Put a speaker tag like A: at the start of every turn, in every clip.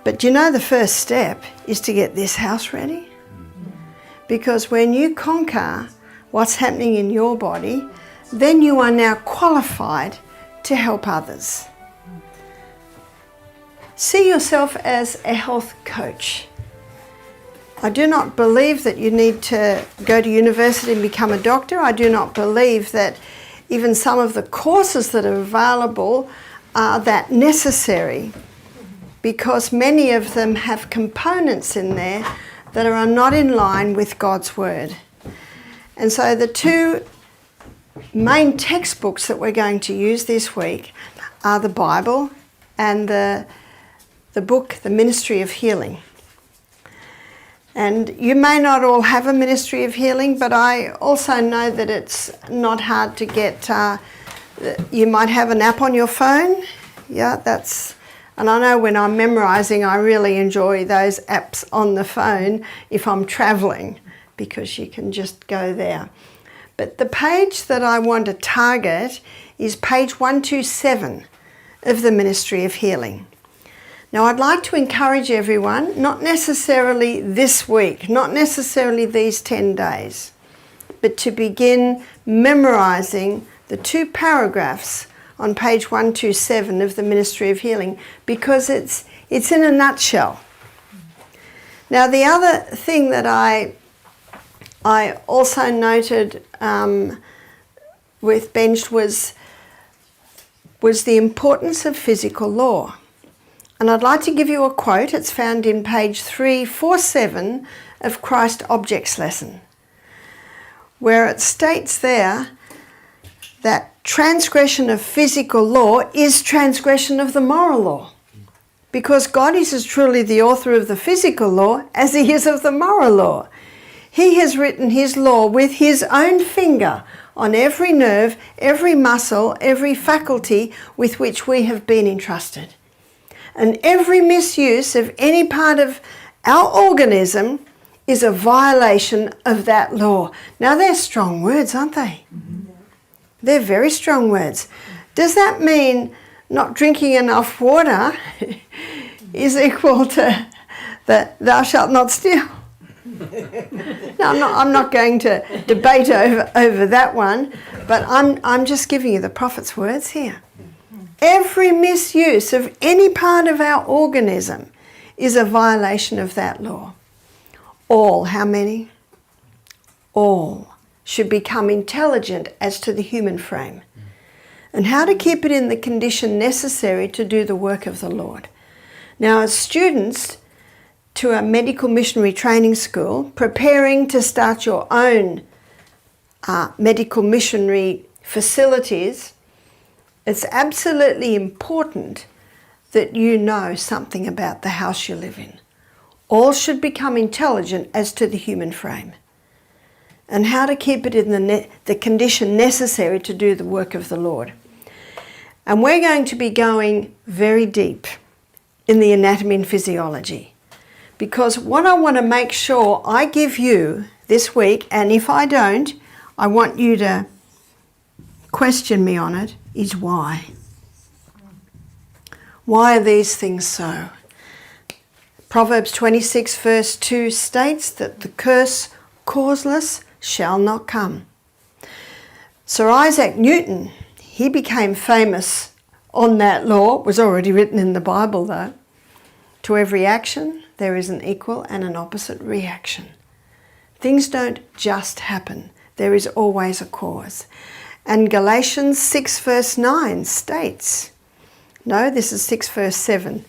A: But you know the first step is to get this house ready? Because when you conquer what's happening in your body, then you are now qualified to help others. See yourself as a health coach. I do not believe that you need to go to university and become a doctor. I do not believe that even some of the courses that are available are that necessary, because many of them have components in there that are not in line with God's Word. And so the two main textbooks that we're going to use this week are the Bible and the book, The Ministry of Healing. And you may not all have a ministry of healing, but I also know that it's not hard to get. You might have an app on your phone. Yeah, and I know when I'm memorising, I really enjoy those apps on the phone if I'm travelling, because you can just go there. But the page that I want to target is page 127 of the Ministry of Healing. Now, I'd like to encourage everyone, not necessarily this week, not necessarily these 10 days, but to begin memorising the two paragraphs on page 127 of the Ministry of Healing, because it's in a nutshell. Now, the other thing that I also noted with Benj was the importance of physical law. And I'd like to give you a quote. It's found in page 347 of Christ Objects Lesson, where it states there that transgression of physical law is transgression of the moral law, because God is as truly the author of the physical law as he is of the moral law. He has written his law with his own finger on every nerve, every muscle, every faculty with which we have been entrusted. And every misuse of any part of our organism is a violation of that law. Now, they're strong words, aren't they? Mm-hmm. They're very strong words. Does that mean not drinking enough water is equal to the thou shalt not steal? No, I'm not going to debate over that one, but I'm just giving you the prophet's words here. Every misuse of any part of our organism is a violation of that law. All, how many? All should become intelligent as to the human frame and how to keep it in the condition necessary to do the work of the Lord. Now, as students to a medical missionary training school, preparing to start your own medical missionary facilities, it's absolutely important that you know something about the house you live in. All should become intelligent as to the human frame and how to keep it in the condition necessary to do the work of the Lord. And we're going to be going very deep in the anatomy and physiology, because what I want to make sure I give you this week, and if I don't, I want you to question me on it, is why. Why are these things so? Proverbs 26 verse 2 states that the curse causeless shall not come. Sir Isaac Newton, he became famous on that law. It was already written in the Bible though. To every action there is an equal and an opposite reaction. Things don't just happen. There is always a cause. And Galatians 6 verse 9 states, no, this is 6 verse 7.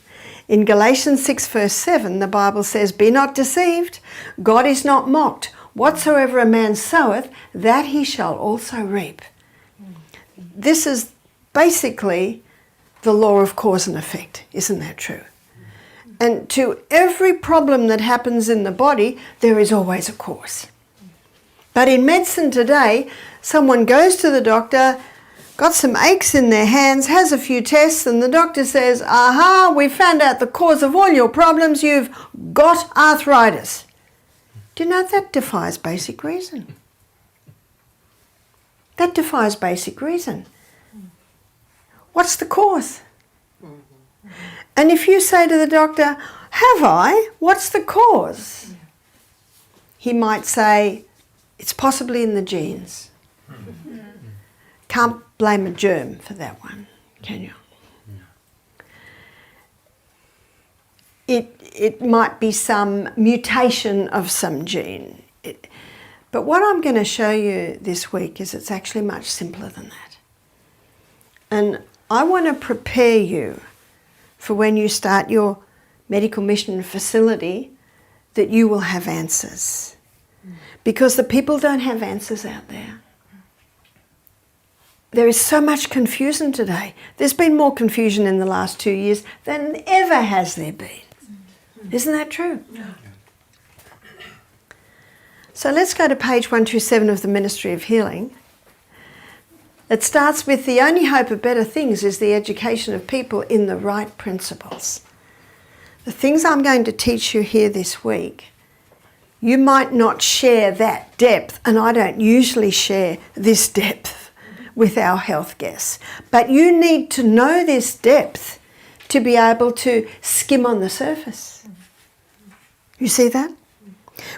A: In Galatians 6 verse 7, the Bible says, "Be not deceived, God is not mocked. Whatsoever a man soweth, that he shall also reap." This is basically the law of cause and effect, isn't that true? And to every problem that happens in the body, there is always a cause. But in medicine today, someone goes to the doctor, got some aches in their hands, has a few tests, and the doctor says, "Aha, we found out the cause of all your problems, you've got arthritis." Do you know that defies basic reason? That defies basic reason. What's the cause? And if you say to the doctor, have I? What's the cause? He might say, it's possibly in the genes. Can't blame a germ for that one, can you? It might be some mutation of some gene. But what I'm going to show you this week is it's actually much simpler than that. And I want to prepare you for when you start your medical mission facility that you will have answers. Because the people don't have answers out there. There is so much confusion today. There's been more confusion in the last 2 years than ever has there been. Isn't that true? Yeah. So let's go to page 127 of the Ministry of Healing. It starts with the only hope of better things is the education of people in the right principles. The things I'm going to teach you here this week, you might not share that depth, and I don't usually share this depth with our health guests. But you need to know this depth to be able to skim on the surface. You see that?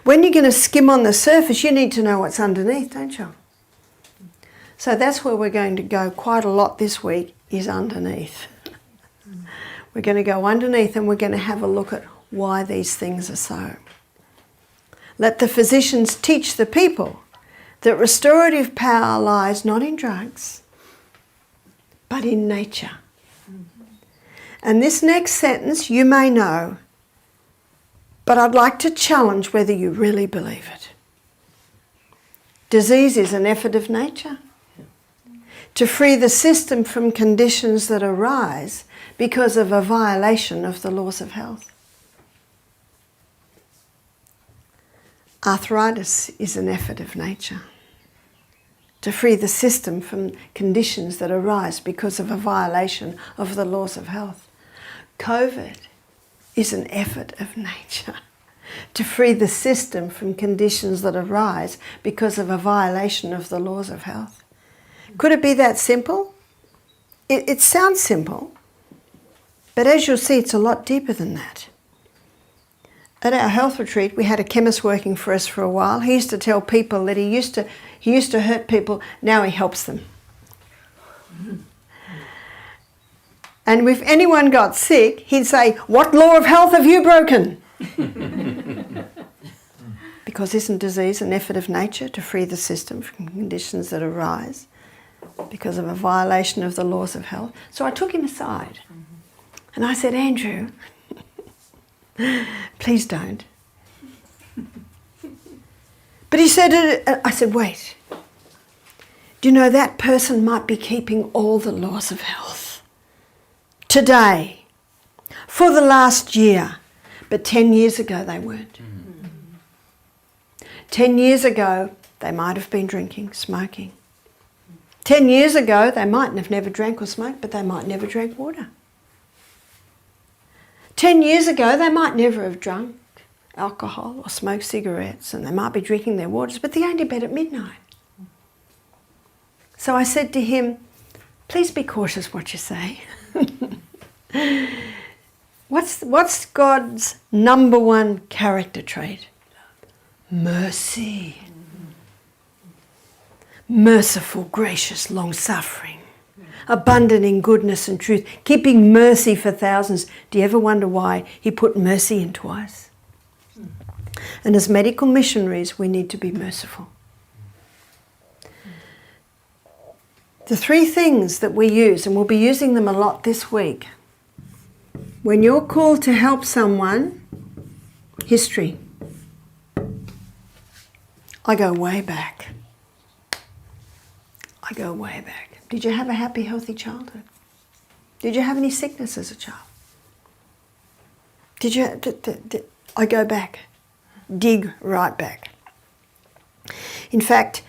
A: When you're going to skim on the surface, you need to know what's underneath, don't you? So that's where we're going to go quite a lot this week, is underneath. We're going to go underneath and we're going to have a look at why these things are so. Let the physicians teach the people that restorative power lies not in drugs, but in nature. And this next sentence you may know, but I'd like to challenge whether you really believe it. Disease is an effort of nature to free the system from conditions that arise because of a violation of the laws of health. Arthritis is an effort of nature to free the system from conditions that arise because of a violation of the laws of health. COVID is an effort of nature to free the system from conditions that arise because of a violation of the laws of health. Could it be that simple? It sounds simple, but as you'll see, it's a lot deeper than that. At our health retreat, we had a chemist working for us for a while. He used to tell people that he used to hurt people, now he helps them. And if anyone got sick, he'd say, "What law of health have you broken?" Because isn't disease an effort of nature to free the system from conditions that arise because of a violation of the laws of health? So I took him aside and I said, "Andrew, please don't." But he said, I said, "Wait, do you know that person might be keeping all the laws of health today, for the last year, but 10 years ago they weren't. 10 years ago they might have been drinking, smoking. 10 years ago they might have never drank or smoked, but they might never drank water. 10 years ago they might never have drunk alcohol or smoked cigarettes, and they might be drinking their waters, but they only bed at midnight." So I said to him, "Please be cautious what you say." What's God's number one character trait? Mercy. Merciful, gracious, long-suffering, abundant in goodness and truth, keeping mercy for thousands. Do you ever wonder why he put mercy in twice? And as medical missionaries, we need to be merciful. The three things that we use, and we'll be using them a lot this week, when you're called to help someone, history. I go way back. I go way back. Did you have a happy, healthy childhood? Did you have any sickness as a child? Did you? I go back. Dig right back. In fact,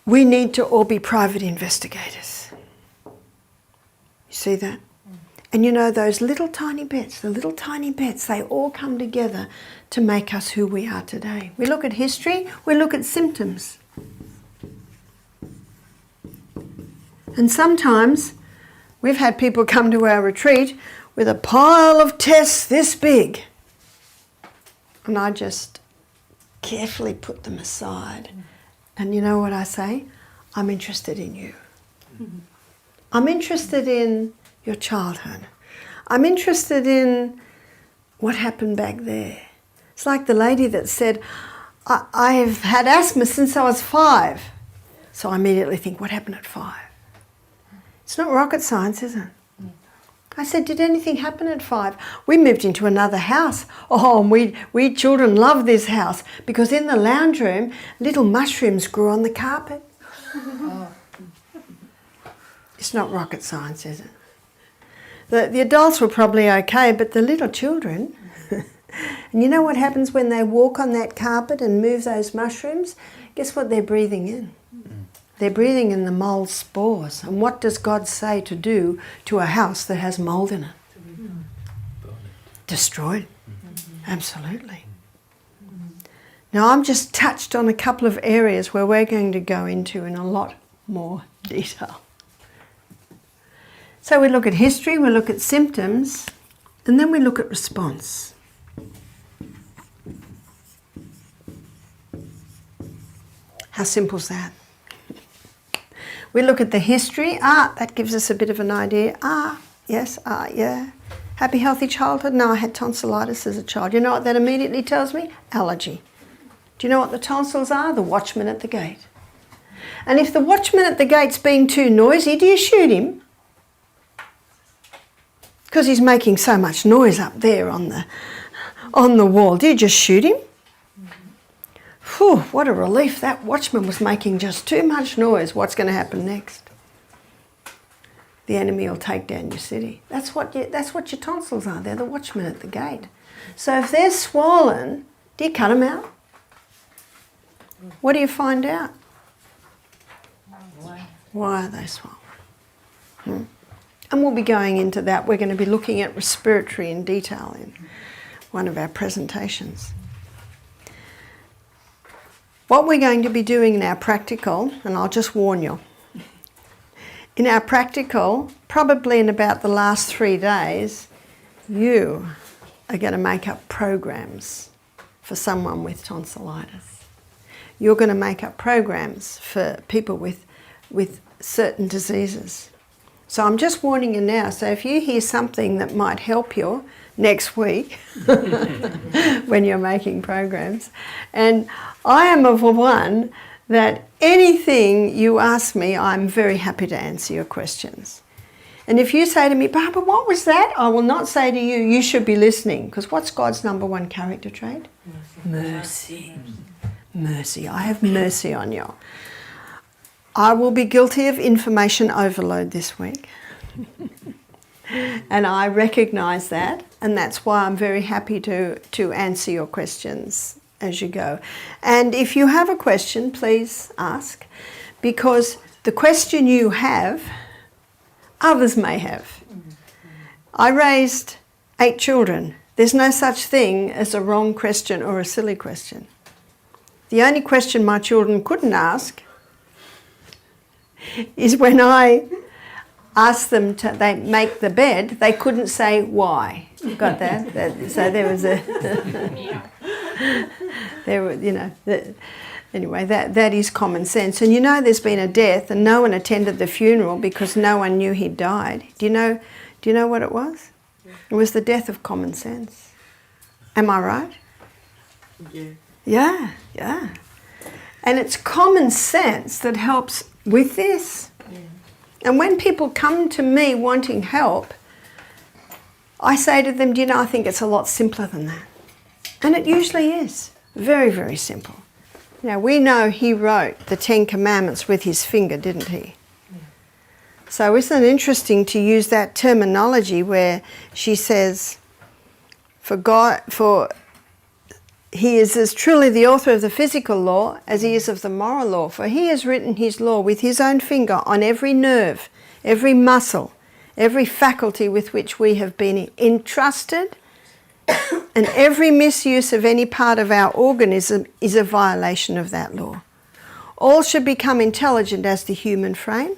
A: we need to all be private investigators. You see that? And you know, those little tiny bits, they all come together to make us who we are today. We look at history, we look at symptoms. And sometimes we've had people come to our retreat with a pile of tests this big. And I just carefully put them aside. And you know what I say? I'm interested in you. I'm interested in your childhood. I'm interested in what happened back there. It's like the lady that said, I've had asthma since I was 5. So I immediately think, what happened at 5? It's not rocket science, is it? I said, did anything happen at 5? We moved into another house. Oh, and we children love this house because in the lounge room, little mushrooms grew on the carpet. It's not rocket science, is it? The adults were probably okay, but the little children... And you know what happens when they walk on that carpet and move those mushrooms? Guess what they're breathing in? They're breathing in the mold spores. And what does God say to do to a house that has mold in it? Destroyed. Absolutely. Now I'm just touched on a couple of areas where we're going to go into in a lot more detail. So we look at history, we look at symptoms, and then we look at response. How simple is that? We look at the history. That gives us a bit of an idea. Yes, yeah. Happy, healthy childhood? No, I had tonsillitis as a child. You know what that immediately tells me? Allergy. Do you know what the tonsils are? The watchman at the gate. And if the watchman at the gate's being too noisy, do you shoot him? Because he's making so much noise up there on the wall. Do you just shoot him? Whew, what a relief. That watchman was making just too much noise. What's going to happen next? The enemy will take down your city. That's what your tonsils are. They're the watchmen at the gate. So if they're swollen, do you cut them out? What do you find out? Why are they swollen? And we'll be going into that. We're going to be looking at respiratory in detail in one of our presentations. What we're going to be doing in our practical, and I'll just warn you, in our practical, probably in about the last 3 days, you are going to make up programs for someone with tonsillitis. You're going to make up programs for people with certain diseases. So I'm just warning you now, so if you hear something that might help you next week when you're making programs, and I am of one that anything you ask me, I'm very happy to answer your questions. And if you say to me, Barbara, what was that? I will not say to you, you should be listening, because what's God's number 1 character trait? Mercy. Mercy. I have mercy on you. I will be guilty of information overload this week. And I recognise that, and that's why I'm very happy to answer your questions as you go. And if you have a question, please ask, because the question you have, others may have. I raised 8 children. There's no such thing as a wrong question or a silly question. The only question my children couldn't ask is when I asked them to they make the bed, they couldn't say why. Got that? So there was a there were, you know, anyway, that is common sense. And you know, there's been a death and no one attended the funeral because no one knew he'd died. Do you know what it was? It was the death of common sense. Am I right? Yeah. Yeah. And it's common sense that helps with this. And when people come to me wanting help, I say to them, do you know, I think it's a lot simpler than that. And it usually is. Very, very simple. Now, we know he wrote the 10 Commandments with his finger, didn't he? Yeah. So isn't it interesting to use that terminology where she says, for he is as truly the author of the physical law as he is of the moral law. For he has written his law with his own finger on every nerve, every muscle, every faculty with which we have been entrusted, and every misuse of any part of our organism is a violation of that law. All should become intelligent as the human frame,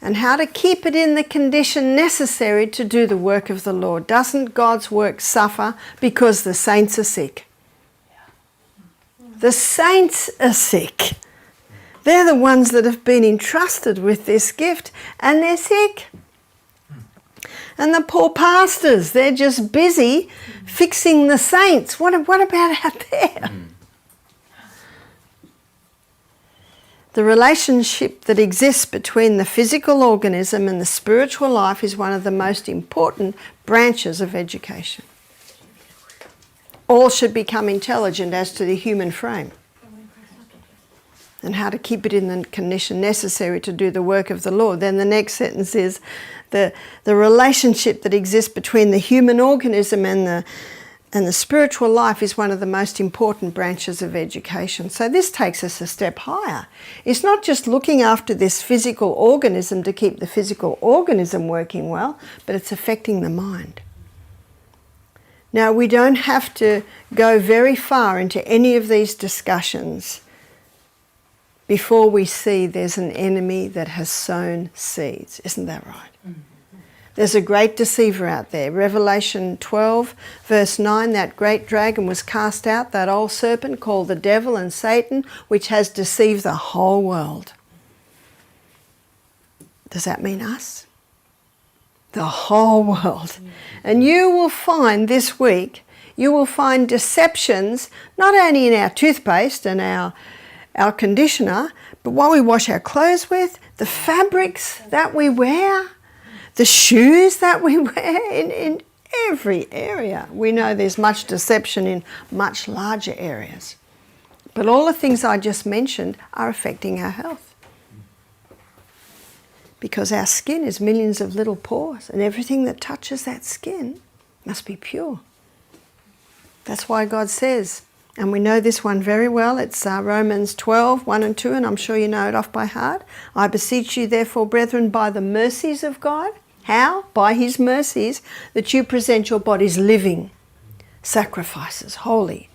A: and how to keep it in the condition necessary to do the work of the Lord. Doesn't God's work suffer because the saints are sick? The saints are sick. They're the ones that have been entrusted with this gift, and they're sick. And the poor pastors, they're just busy fixing the saints. What about out there? The relationship that exists between the physical organism and the spiritual life is one of the most important branches of education. All should become intelligent as to the human frame and how to keep it in the condition necessary to do the work of the Lord. Then the next sentence is the relationship that exists between the human organism and the spiritual life is one of the most important branches of education. So this takes us a step higher. It's not just looking after this physical organism to keep the physical organism working well, but it's affecting the mind. Now, we don't have to go very far into any of these discussions before we see there's an enemy that has sown seeds. Isn't that right? Mm-hmm. There's a great deceiver out there. Revelation 12, verse 9, that great dragon was cast out, that old serpent called the devil and Satan, which has deceived the whole world. Does that mean us? The whole world. And you will find this week, you will find deceptions, not only in our toothpaste and our conditioner, but what we wash our clothes with, the fabrics that we wear, the shoes that we wear, in every area. We know there's much deception in much larger areas. But all the things I just mentioned are affecting our health. Because our skin is millions of little pores, and everything that touches that skin must be pure. That's why God says, and we know this one very well, it's Romans 12, 1 and 2, and I'm sure you know it off by heart. I beseech you therefore, brethren, by the mercies of God. How? By his mercies, that you present your bodies living sacrifices, holy,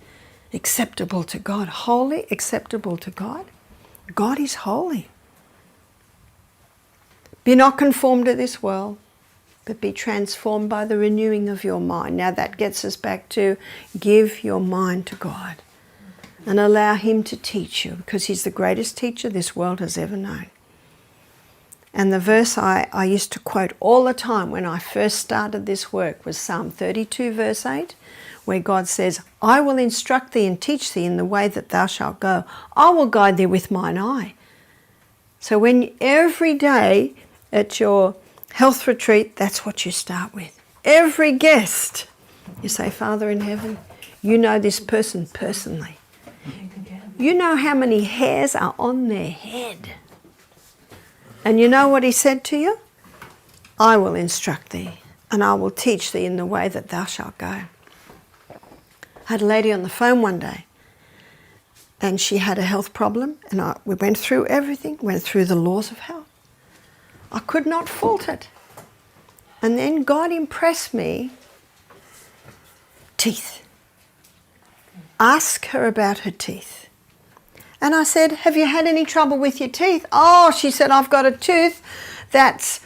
A: acceptable to God. Holy, acceptable to God. God is holy. Be not conformed to this world, but be transformed by the renewing of your mind. Now that gets us back to give your mind to God and allow him to teach you, because he's the greatest teacher this world has ever known. And the verse I used to quote all the time when I first started this work was Psalm 32 verse 8, where God says, I will instruct thee and teach thee in the way that thou shalt go. I will guide thee with mine eye. So when every day at your health retreat, that's what you start with. Every guest, you say, Father in heaven, you know this person personally. You know how many hairs are on their head. And you know what he said to you? I will instruct thee, and I will teach thee in the way that thou shalt go. I had a lady on the phone one day, and she had a health problem, and we went through everything, went through the laws of health. I could not fault it. And then God impressed me, teeth. Ask her about her teeth. And I said, have you had any trouble with your teeth? Oh, she said, I've got a tooth that's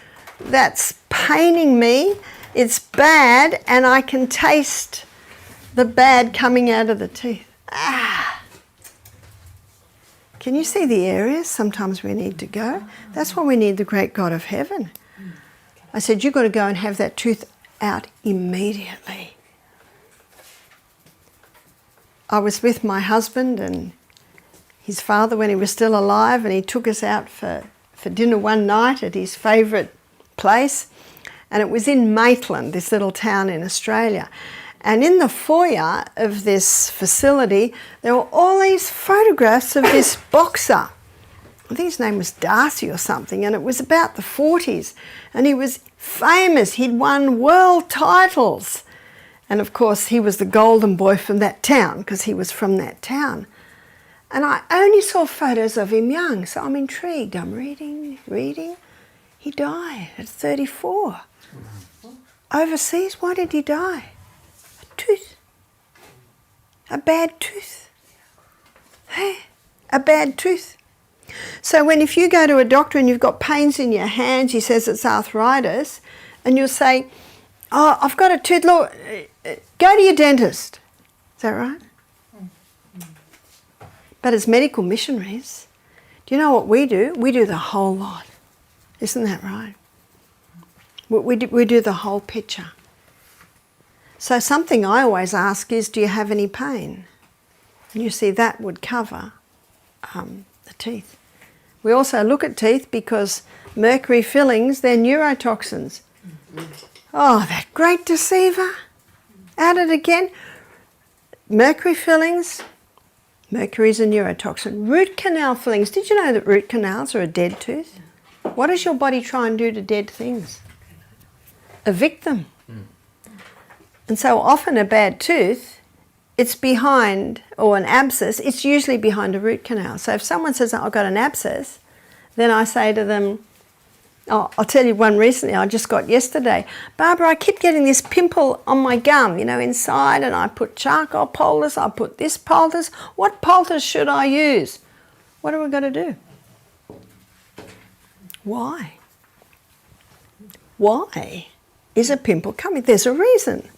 A: paining me. It's bad, and I can taste the bad coming out of the teeth. Can you see the areas sometimes we need to go? That's why we need the great God of heaven. I said, you've got to go and have that tooth out immediately. I was with my husband and his father when he was still alive, and he took us out for dinner one night at his favourite place, and it was in Maitland, this little town in Australia. And in the foyer of this facility, there were all these photographs of this boxer. I think his name was Darcy or something, and it was about the 40s. And he was famous. He'd won world titles. And of course, he was the golden boy from that town, because he was from that town. And I only saw photos of him young, so I'm intrigued. I'm reading. He died at 34. Overseas, why did he die? A tooth. A bad tooth. Hey, a bad tooth. So if you go to a doctor and you've got pains in your hands, he says it's arthritis, and you'll say, oh, I've got a tooth, look, go to your dentist. Is that right? But as medical missionaries, do you know what we do? We do the whole lot. Isn't that right? We do the whole picture. So something I always ask is, do you have any pain? And you see that would cover the teeth. We also look at teeth because mercury fillings, they're neurotoxins. Oh, that great deceiver. At it again. Mercury fillings, mercury's a neurotoxin. Root canal fillings. Did you know that root canals are a dead tooth? What does your body try and do to dead things? Evict them. And so often a bad tooth, it's behind, or an abscess, it's usually behind a root canal. So if someone says, oh, I've got an abscess, then I say to them, oh, I'll tell you one recently I just got yesterday. Barbara, I keep getting this pimple on my gum, you know, inside, and I put charcoal poultice, I put this poultice. What poultice should I use? What are we going to do? Why? Why is a pimple coming? There's a reason.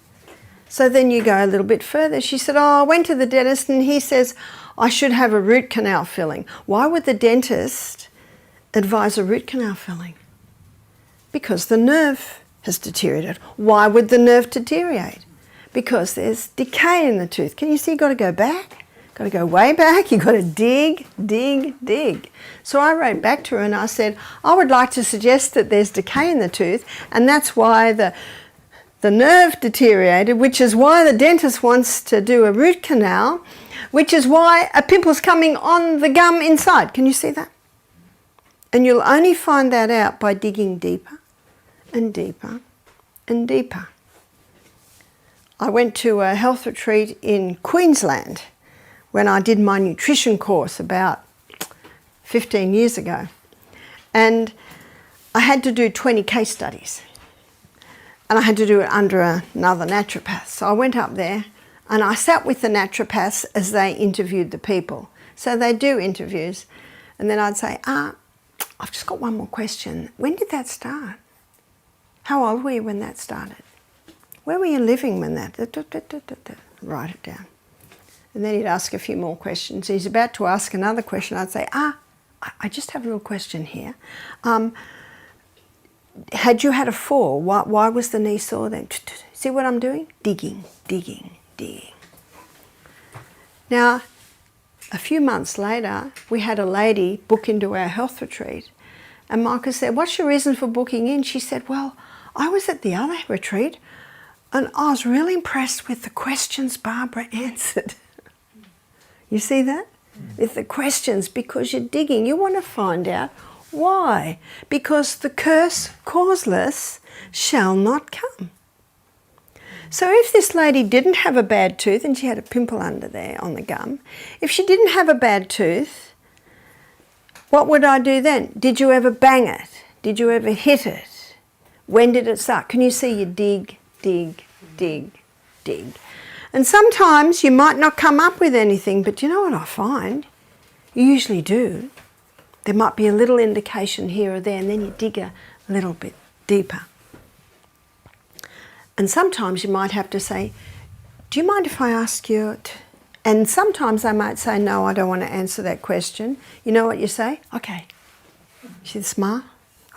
A: So then you go a little bit further. She said, oh, I went to the dentist and he says I should have a root canal filling. Why would the dentist advise a root canal filling? Because the nerve has deteriorated. Why would the nerve deteriorate? Because there's decay in the tooth. Can you see you've got to go back? Got to go way back. You've got to dig, dig, dig. So I wrote back to her and I said, I would like to suggest that there's decay in the tooth, and that's why the nerve deteriorated, which is why the dentist wants to do a root canal, which is why a pimple's coming on the gum inside. Can you see that? And you'll only find that out by digging deeper and deeper and deeper. I went to a health retreat in Queensland when I did my nutrition course about 15 years ago. And I had to do 20 case studies. And I had to do it under another naturopath. So I went up there and I sat with the naturopaths as they interviewed the people. So they do interviews. And then I'd say, I've just got one more question. When did that start? How old were you when that started? Where were you living when that? Write it down. And then he'd ask a few more questions. He's about to ask another question. I'd say, I just have a little question here. Had you had a fall? Why was the knee sore then? See what I'm doing? Digging, digging, digging. Now, a few months later, we had a lady book into our health retreat. And Michael said, what's your reason for booking in? She said, well, I was at the other retreat and I was really impressed with the questions Barbara answered. You see that? With the questions, because you're digging. You want to find out why. Because the curse causeless shall not come. So if this lady didn't have a bad tooth and she had a pimple under there on the gum, if she didn't have a bad tooth, what would I do then? Did you ever bang it? Did you ever hit it? When did it start? Can you see you dig, dig, dig, dig? And sometimes you might not come up with anything, but you know what I find? You usually do. There might be a little indication here or there, and then you dig a little bit deeper. And sometimes you might have to say, do you mind if I ask you? And sometimes they might say, no, I don't want to answer that question. You know what you say? Okay. See the smile?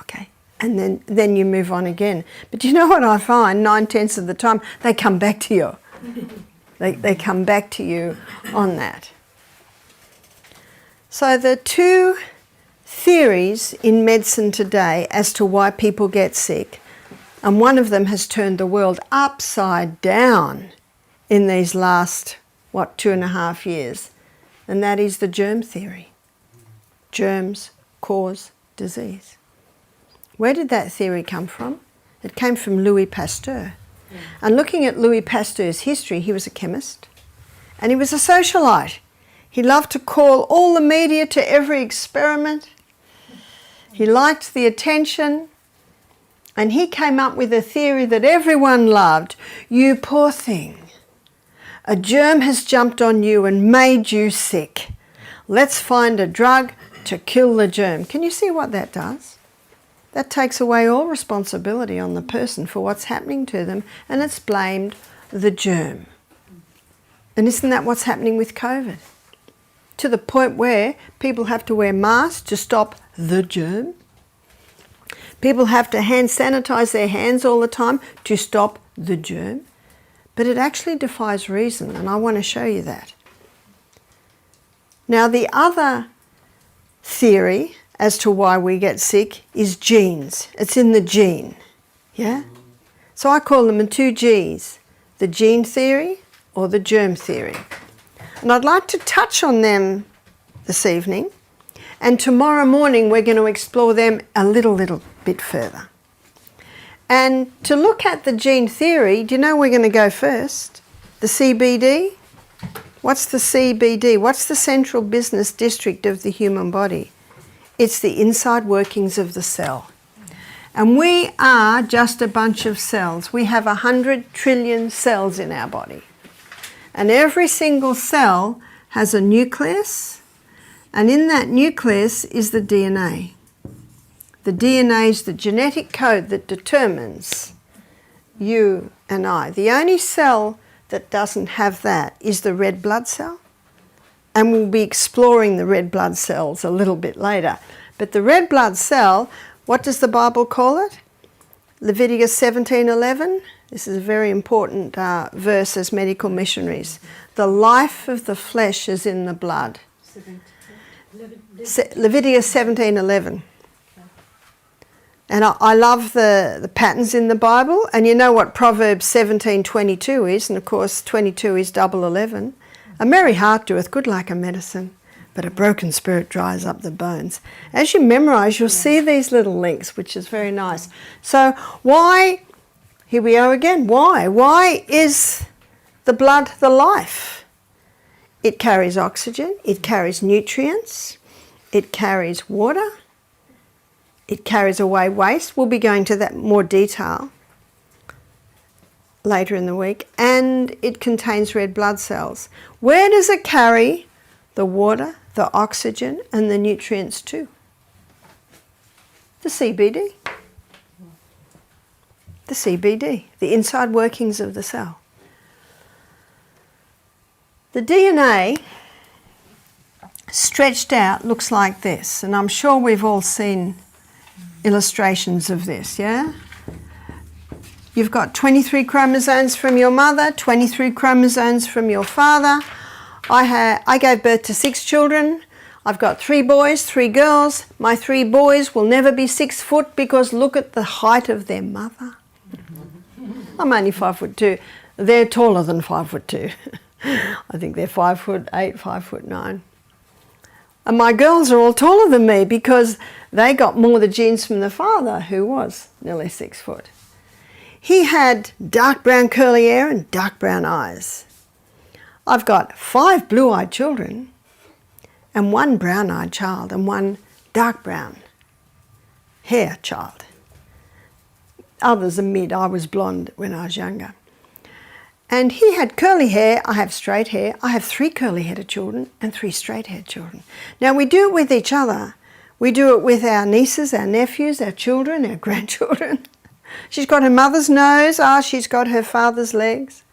A: Okay. And then you move on again. But you know what I find? 9/10 of the time, they come back to you. They come back to you on that. So the two theories in medicine today as to why people get sick, and one of them has turned the world upside down in these last, 2.5 years, and that is the germ theory. Germs cause disease. Where did that theory come from? It came from Louis Pasteur. And looking at Louis Pasteur's history, he was a chemist and he was a socialite. He loved to call all the media to every experiment. He liked the attention, and he came up with a theory that everyone loved. You poor thing. A germ has jumped on you and made you sick. Let's find a drug to kill the germ. Can you see what that does? That takes away all responsibility on the person for what's happening to them, and it's blamed the germ. And isn't that what's happening with COVID? to the point where people have to wear masks to stop the germ. People have to hand sanitize their hands all the time to stop the germ. But it actually defies reason, and I want to show you that. Now, the other theory as to why we get sick is genes. It's in the gene, yeah? So I call them the two Gs, the gene theory or the germ theory. And I'd like to touch on them this evening, and tomorrow morning we're going to explore them a little bit further. And to look at the gene theory, do you know we're going to go first? The CBD? What's the CBD? What's the central business district of the human body? It's the inside workings of the cell. And we are just a bunch of cells. We have 100 trillion cells in our body. And every single cell has a nucleus, and in that nucleus is the DNA. The DNA is the genetic code that determines you and I. The only cell that doesn't have that is the red blood cell. And we'll be exploring the red blood cells a little bit later. But the red blood cell, what does the Bible call it? Leviticus 17:11. This is a very important verse as medical missionaries. The life of the flesh is in the blood. Leviticus 17:11. And I love the patterns in the Bible. And you know what Proverbs 17:22 is. And of course 22 is double 11. A merry heart doeth good like a medicine, but a broken spirit dries up the bones. As you memorise, you'll see these little links, which is very nice. So why, here we are again, why? Why is the blood the life? It carries oxygen, it carries nutrients, it carries water, it carries away waste. We'll be going to that more detail later in the week. And it contains red blood cells. Where does it carry the water, the oxygen and the nutrients to? The CBD. The CBD, the inside workings of the cell. The DNA stretched out looks like this, and I'm sure we've all seen illustrations of this, yeah? You've got 23 chromosomes from your mother, 23 chromosomes from your father. I gave birth to 6 children. I've got 3 boys, 3 girls. My 3 boys will never be 6 foot because look at the height of their mother. I'm only 5'2". They're taller than 5'2". I think they're 5'8", 5'9". And my girls are all taller than me because they got more of the genes from the father, who was nearly 6 foot. He had dark brown curly hair and dark brown eyes. I've got 5 blue-eyed children and 1 brown-eyed child and 1 dark brown hair child. Others are mid. I was blonde when I was younger. And he had curly hair, I have straight hair. I have 3 curly-headed children and 3 straight-haired children. Now we do it with each other. We do it with our nieces, our nephews, our children, our grandchildren. She's got her mother's nose, she's got her father's legs.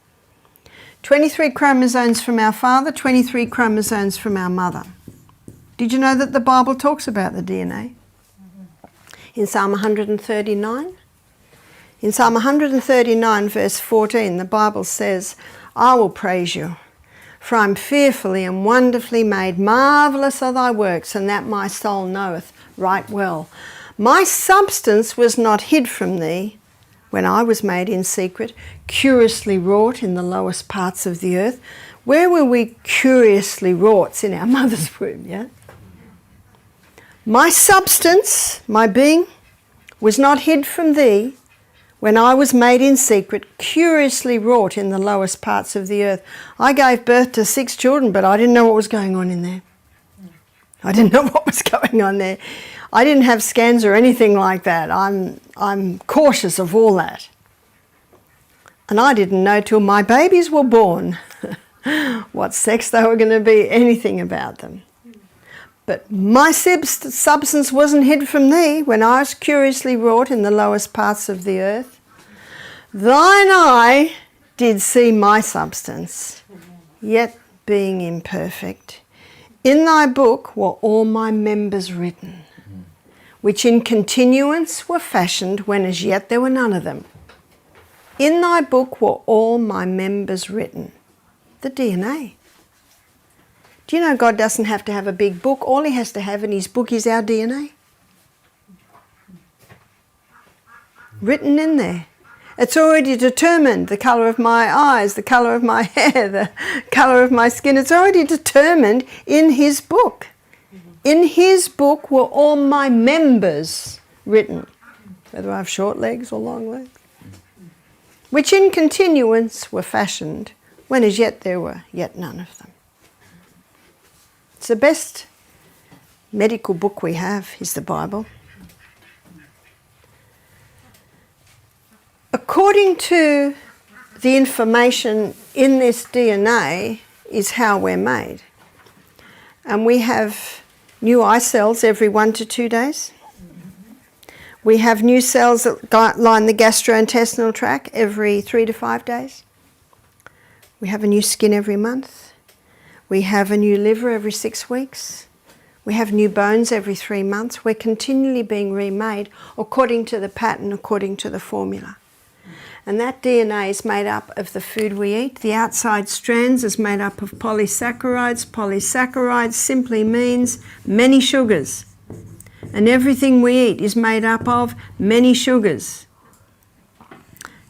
A: 23 chromosomes from our father, 23 chromosomes from our mother. Did you know that the Bible talks about the DNA? In Psalm 139? In Psalm 139 verse 14, the Bible says, I will praise you, for I am fearfully and wonderfully made. Marvellous are thy works, and that my soul knoweth right well. My substance was not hid from thee when I was made in secret, curiously wrought in the lowest parts of the earth. Where were we curiously wrought? It's in our mother's womb, yeah? My substance, my being, was not hid from thee when I was made in secret, curiously wrought in the lowest parts of the earth. I gave birth to 6 children, but I didn't know what was going on in there. I didn't know what was going on there. I didn't have scans or anything like that. I'm cautious of all that. And I didn't know till my babies were born what sex they were going to be, anything about them. But my substance wasn't hid from thee when I was curiously wrought in the lowest parts of the earth. Thine eye did see my substance, yet being imperfect. In thy book were all my members written, which in continuance were fashioned when as yet there were none of them. In thy book were all my members written. The DNA. Do you know God doesn't have to have a big book? All he has to have in his book is our DNA. Written in there. It's already determined, the colour of my eyes, the colour of my hair, the colour of my skin. It's already determined in his book. In his book were all my members written, whether I have short legs or long legs, which in continuance were fashioned, when as yet there were yet none of them. It's the best medical book we have, is the Bible. According to the information in this DNA is how we're made. And we have new eye cells every 1 to 2 days. We have new cells that line the gastrointestinal tract every 3 to 5 days. We have a new skin every month. We have a new liver every 6 weeks. We have new bones every 3 months. We're continually being remade according to the pattern, according to the formula. And that DNA is made up of the food we eat. The outside strands is made up of polysaccharides. Polysaccharides simply means many sugars. And everything we eat is made up of many sugars.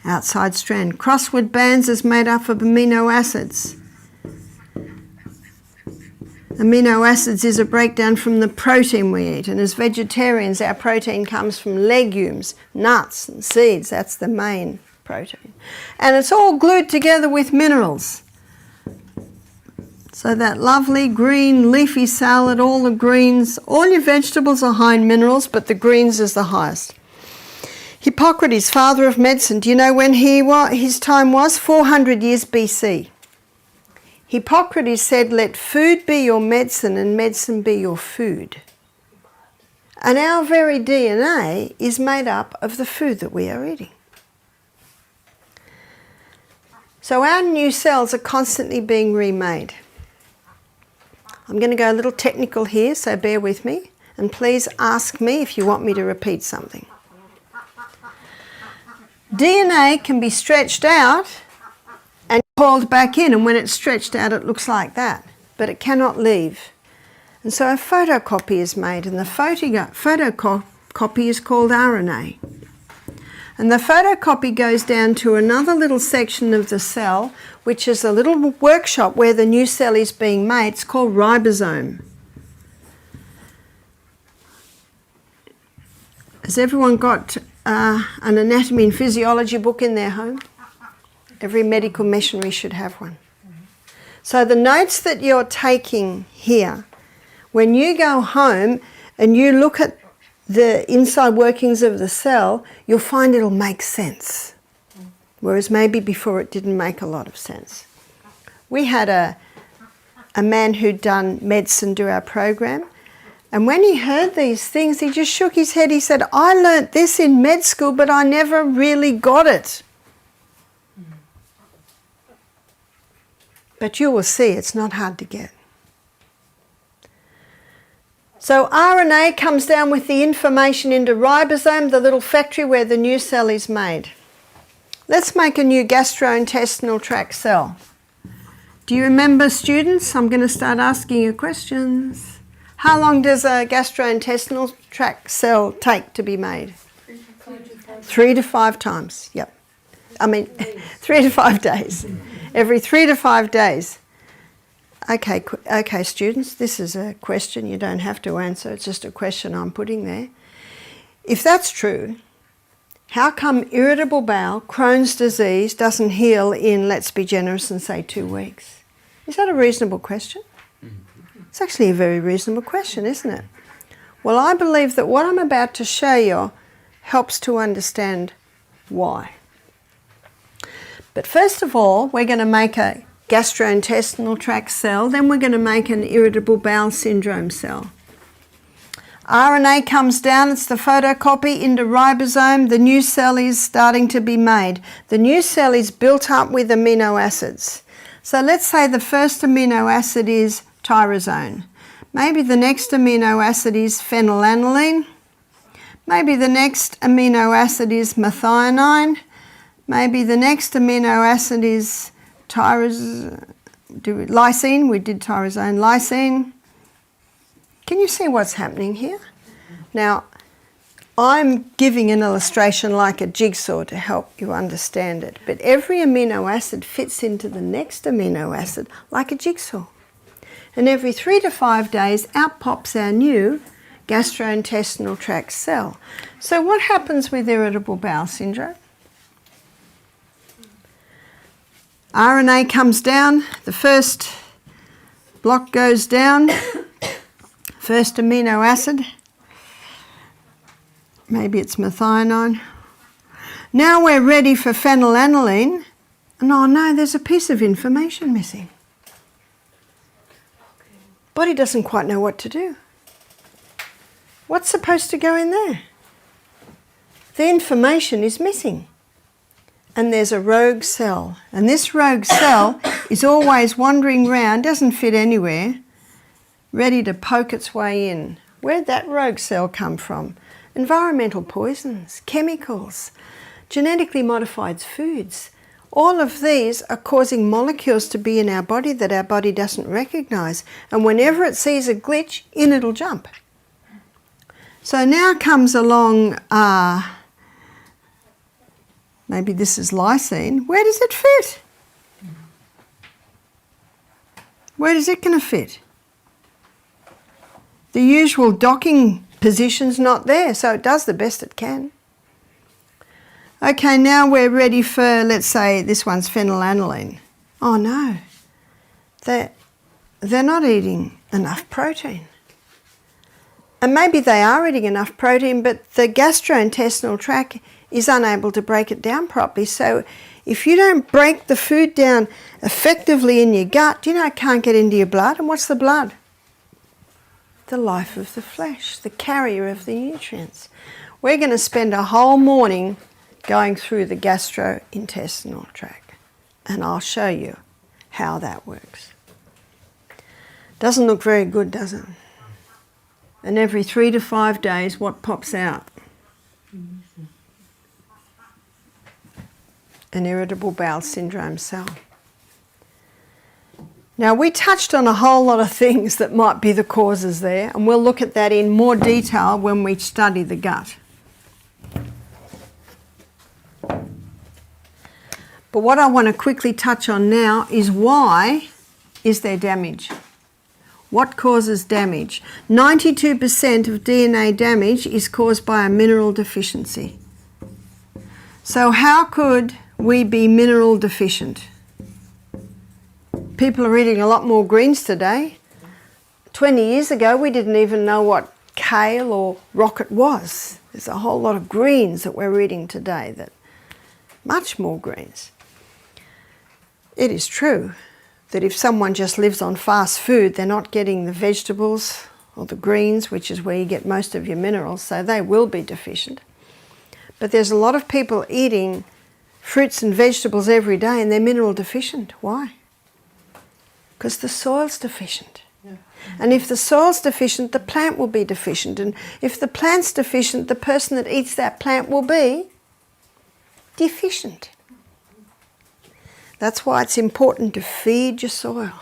A: Outside strand. Crossword bands is made up of amino acids. Amino acids is a breakdown from the protein we eat. And as vegetarians, our protein comes from legumes, nuts and seeds. That's the main protein. And it's all glued together with minerals. So that lovely green leafy salad, all the greens, all your vegetables are high in minerals, but the greens is the highest. Hippocrates, father of medicine, do you know when his time was? 400 years BC. Hippocrates said, let food be your medicine and medicine be your food. And our very DNA is made up of the food that we are eating. So our new cells are constantly being remade. I'm going to go a little technical here, so bear with me. And please ask me if you want me to repeat something. DNA can be stretched out and called back in, and when it's stretched out it looks like that, but it cannot leave. And so a photocopy is made, and the photocopy is called RNA. And the photocopy goes down to another little section of the cell, which is a little workshop where the new cell is being made. It's called ribosome. Has everyone got an anatomy and physiology book in their home? Every medical missionary should have one. So the notes that you're taking here, when you go home and you look at the inside workings of the cell, you'll find it'll make sense. Whereas maybe before it didn't make a lot of sense. We had a man who'd done medicine do our program, and when he heard these things, he just shook his head. He said, I learnt this in med school, but I never really got it. But you will see it's not hard to get. So RNA comes down with the information into ribosome, the little factory where the new cell is made. Let's make a new gastrointestinal tract cell. Do you remember, students? I'm going to start asking you questions. How long does a gastrointestinal tract cell take to be made? 3 to 5 times, yep. 3 to 5 days. Every 3 to 5 days. Okay, students, this is a question you don't have to answer. It's just a question I'm putting there. If that's true, how come irritable bowel, Crohn's disease, doesn't heal in, let's be generous and say 2 weeks? Is that a reasonable question? It's actually a very reasonable question, isn't it? Well, I believe that what I'm about to show you helps to understand why. But first of all, we're going to make a gastrointestinal tract cell, then we're going to make an irritable bowel syndrome cell. RNA comes down, it's the photocopy into ribosome, the new cell is starting to be made. The new cell is built up with amino acids. So let's say the first amino acid is tyrosine. Maybe the next amino acid is phenylalanine. Maybe the next amino acid is methionine. Maybe the next amino acid is lysine. We did tyrosine, lysine. Can you see what's happening here? Now, I'm giving an illustration like a jigsaw to help you understand it. But every amino acid fits into the next amino acid like a jigsaw. And every 3 to 5 days, out pops our new gastrointestinal tract cell. So what happens with irritable bowel syndrome? RNA comes down, the first block goes down, first amino acid, maybe it's methionine. Now we're ready for phenylalanine, and oh no, there's a piece of information missing. Body doesn't quite know what to do. What's supposed to go in there? The information is missing. And there's a rogue cell. And this rogue cell is always wandering around, doesn't fit anywhere, ready to poke its way in. Where'd that rogue cell come from? Environmental poisons, chemicals, genetically modified foods. All of these are causing molecules to be in our body that our body doesn't recognise. And whenever it sees a glitch, in it'll jump. So now comes along, maybe this is lysine. Where does it fit? Where is it going to fit? The usual docking position's not there, so it does the best it can. Okay, now we're ready for, let's say, this one's phenylalanine. Oh no, they're not eating enough protein. And maybe they are eating enough protein, but the gastrointestinal tract is unable to break it down properly. So if you don't break the food down effectively in your gut, it can't get into your blood. And what's the blood? The life of the flesh, the carrier of the nutrients. We're going to spend a whole morning going through the gastrointestinal tract, and I'll show you how that works. Doesn't look very good, does it? And every 3 to 5 days, what pops out? An irritable bowel syndrome cell. Now, we touched on a whole lot of things that might be the causes there, and we'll look at that in more detail when we study the gut. But what I want to quickly touch on now is why is there damage? What causes damage? 92% of DNA damage is caused by a mineral deficiency. So how could we be mineral deficient? People are eating a lot more greens today. 20 years ago, we didn't even know what kale or rocket was. There's a whole lot of greens that we're eating today, much more greens. It is true that if someone just lives on fast food, they're not getting the vegetables or the greens, which is where you get most of your minerals, so they will be deficient. But there's a lot of people eating fruits and vegetables every day and they're mineral deficient. Why? Because the soil's deficient. Yeah. And if the soil's deficient, the plant will be deficient. And if the plant's deficient, the person that eats that plant will be deficient. That's why it's important to feed your soil.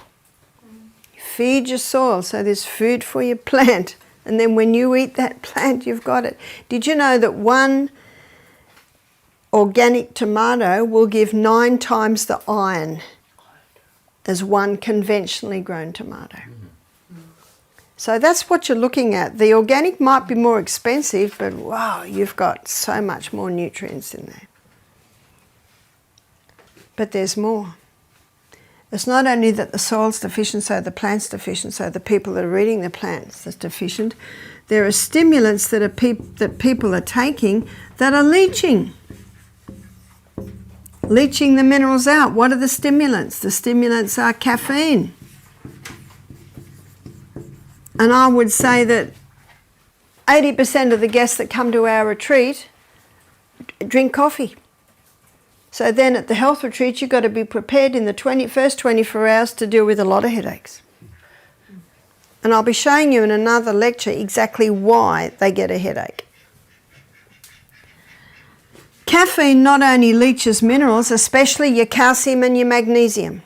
A: Feed your soil so there's food for your plant. And then when you eat that plant, you've got it. Did you know that one organic tomato will give 9 times the iron as one conventionally grown tomato? So that's what you're looking at. The organic might be more expensive, but wow, you've got so much more nutrients in there. But there's more. It's not only that the soil's deficient, so the plant's deficient, so the people that are eating the plants are deficient. There are stimulants that people are taking that are leaching the minerals out. What are the stimulants? The stimulants are caffeine. And I would say that 80% of the guests that come to our retreat drink coffee. So then at the health retreat, you've got to be prepared in the first 24 hours to deal with a lot of headaches. And I'll be showing you in another lecture exactly why they get a headache. Caffeine not only leaches minerals, especially your calcium and your magnesium.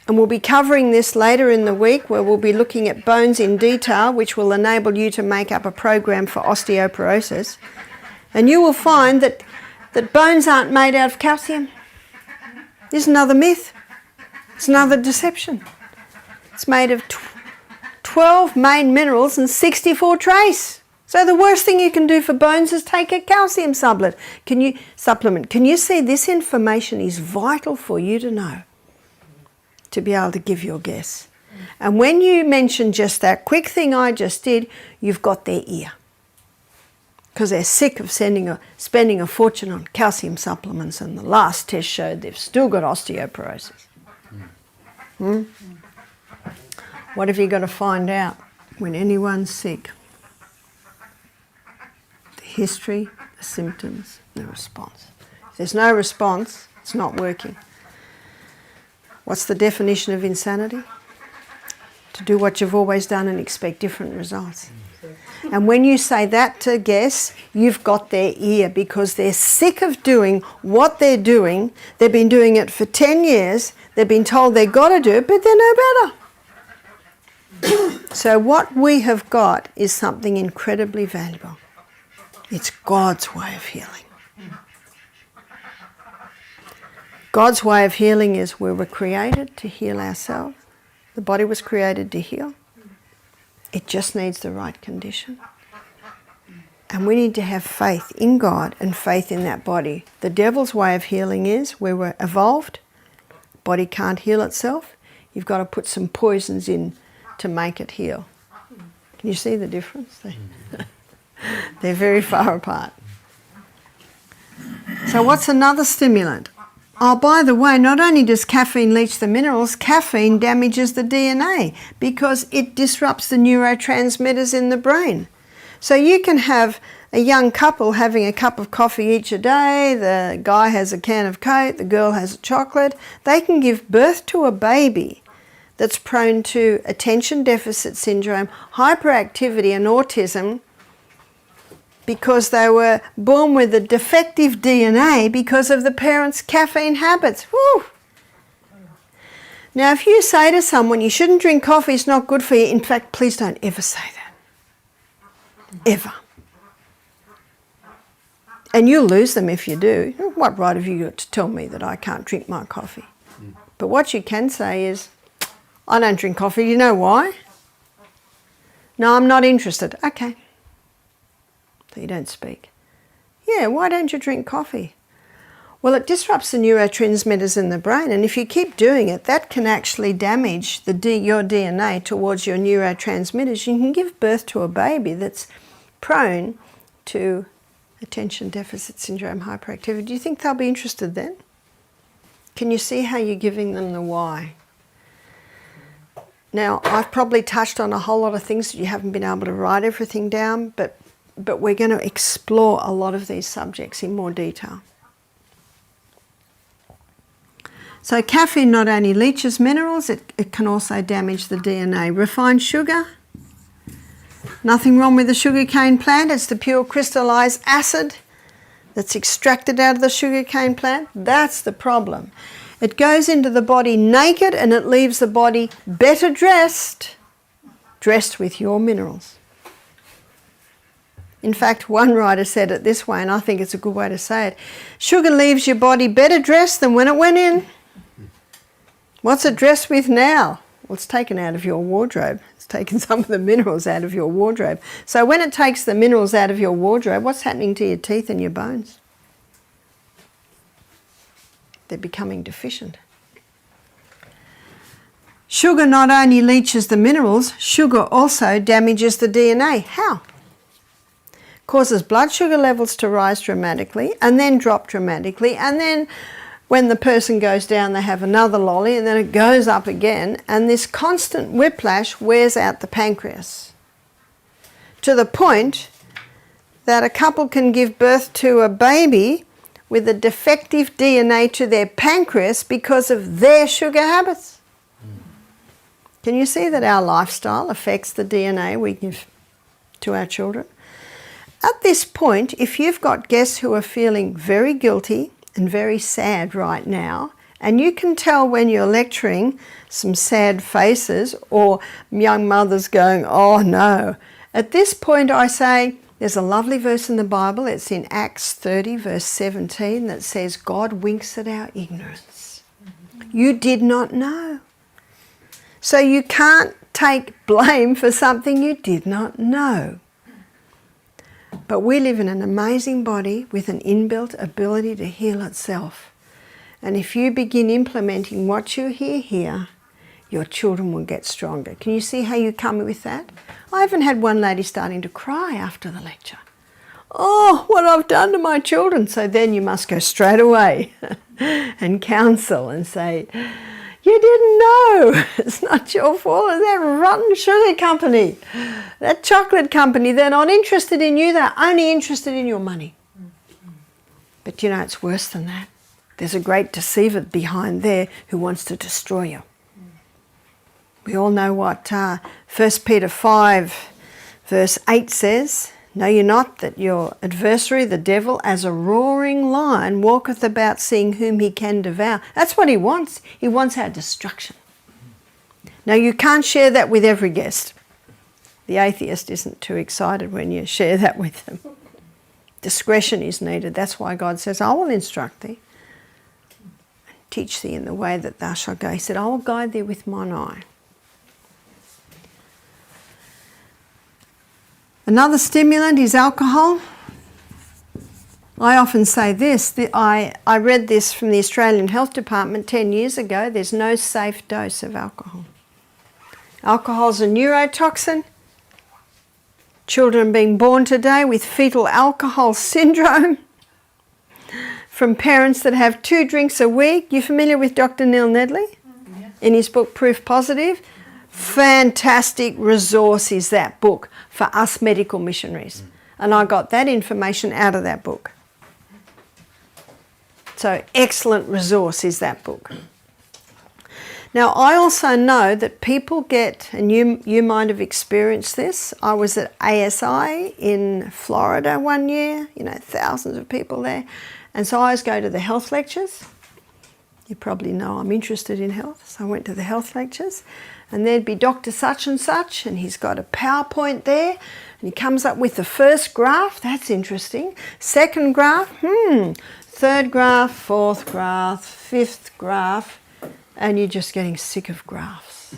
A: And we'll be covering this later in the week, where we'll be looking at bones in detail, which will enable you to make up a program for osteoporosis. And you will find that bones aren't made out of calcium. This is another myth. It's another deception. It's made of 12 main minerals and 64 trace. So the worst thing you can do for bones is take a calcium supplement. Can you see this information is vital for you to know, to be able to give your guess. And when you mention just that quick thing I just did, you've got their ear. Because they're sick of spending a fortune on calcium supplements, and the last test showed they've still got osteoporosis. What have you got to find out when anyone's sick? The history, the symptoms, the response. If there's no response, it's not working. What's the definition of insanity? To do what you've always done and expect different results. And when you say that to guests, you've got their ear, because they're sick of doing what they're doing. They've been doing it for 10 years. They've been told they've got to do it, but they're no better. So what we have got is something incredibly valuable. It's God's way of healing. God's way of healing is we were created to heal ourselves. The body was created to heal. It just needs the right condition. And we need to have faith in God and faith in that body. The devil's way of healing is we were evolved. Body can't heal itself. You've got to put some poisons in to make it heal. Can you see the difference? They're very far apart. So what's another stimulant? Oh, by the way, not only does caffeine leach the minerals, caffeine damages the DNA because it disrupts the neurotransmitters in the brain. So you can have a young couple having a cup of coffee each a day, the guy has a can of Coke, the girl has a chocolate. They can give birth to a baby that's prone to attention deficit syndrome, hyperactivity and autism, because they were born with a defective DNA because of the parents' caffeine habits. Woo! Now, if you say to someone, you shouldn't drink coffee, it's not good for you, in fact, please don't ever say that. Ever. And you'll lose them if you do. What right have you got to tell me that I can't drink my coffee? But what you can say is, I don't drink coffee. You know why? No, I'm not interested. Okay. So you don't speak. Yeah, why don't you drink coffee? Well, it disrupts the neurotransmitters in the brain, and if you keep doing it, that can actually damage your DNA towards your neurotransmitters. You can give birth to a baby that's prone to attention deficit syndrome, hyperactivity. Do you think they'll be interested then? Can you see how you're giving them the why? Now, I've probably touched on a whole lot of things that you haven't been able to write everything down, but we're going to explore a lot of these subjects in more detail. So caffeine not only leaches minerals, it can also damage the DNA. Refined sugar, nothing wrong with the sugarcane plant. It's the pure crystallized acid that's extracted out of the sugarcane plant. That's the problem. It goes into the body naked and it leaves the body better dressed with your minerals. In fact, one writer said it this way, and I think it's a good way to say it. Sugar leaves your body better dressed than when it went in. What's it dressed with now? Well, it's taken out of your wardrobe. It's taken some of the minerals out of your wardrobe. So when it takes the minerals out of your wardrobe, what's happening to your teeth and your bones? They're becoming deficient. Sugar not only leaches the minerals, sugar also damages the DNA. How? Causes blood sugar levels to rise dramatically and then drop dramatically, and then when the person goes down they have another lolly and then it goes up again, and this constant whiplash wears out the pancreas to the point that a couple can give birth to a baby with a defective DNA to their pancreas because of their sugar habits. Can you see that our lifestyle affects the DNA we give to our children? At this point, if you've got guests who are feeling very guilty and very sad right now, and you can tell when you're lecturing some sad faces or young mothers going, oh no. At this point I say, there's a lovely verse in the Bible, it's in Acts 30 verse 17 that says, God winks at our ignorance. You did not know. So you can't take blame for something you did not know. But we live in an amazing body with an inbuilt ability to heal itself. And if you begin implementing what you hear here, your children will get stronger. Can you see how you come with that? I even had one lady starting to cry after the lecture. Oh, what I've done to my children. So then you must go straight away and counsel and say, you didn't know. It's not your fault. That rotten sugar company, that chocolate company, they're not interested in you. They're only interested in your money. But you know, it's worse than that. There's a great deceiver behind there who wants to destroy you. We all know what 1 Peter 5 verse 8 says. Know ye not that your adversary, the devil, as a roaring lion, walketh about seeing whom he can devour. That's what he wants. He wants our destruction. Now you can't share that with every guest. The atheist isn't too excited when you share that with them. Discretion is needed. That's why God says, I will instruct thee and teach thee in the way that thou shalt go. He said, I will guide thee with mine eye. Another stimulant is alcohol. I often say this, I read this from the Australian Health Department 10 years ago, there's no safe dose of alcohol. Alcohol is a neurotoxin. Children being born today with fetal alcohol syndrome from parents that have 2 drinks a week. You familiar with Dr. Neil Nedley? Yes. In his book Proof Positive? Fantastic resource is that book for us medical missionaries. And I got that information out of that book. So excellent resource is that book. Now I also know that people get, and you might have experienced this, I was at ASI in Florida one year, you know, thousands of people there. And so I always go to the health lectures. You probably know I'm interested in health, so I went to the health lectures. And there'd be Dr. Such and Such, and he's got a PowerPoint there, and he comes up with the first graph, that's interesting. Second graph, third graph, fourth graph, fifth graph, and you're just getting sick of graphs.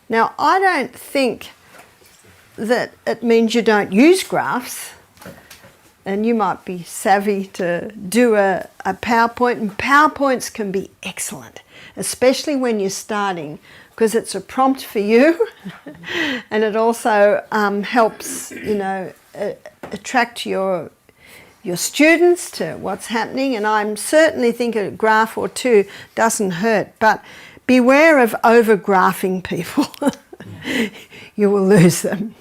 A: Now, I don't think that it means you don't use graphs, and you might be savvy to do a PowerPoint, and PowerPoints can be excellent, especially when you're starting, because it's a prompt for you and it also helps, you know, attract your students to what's happening. And I certainly think a graph or 2 doesn't hurt, but beware of over-graphing people. You will lose them.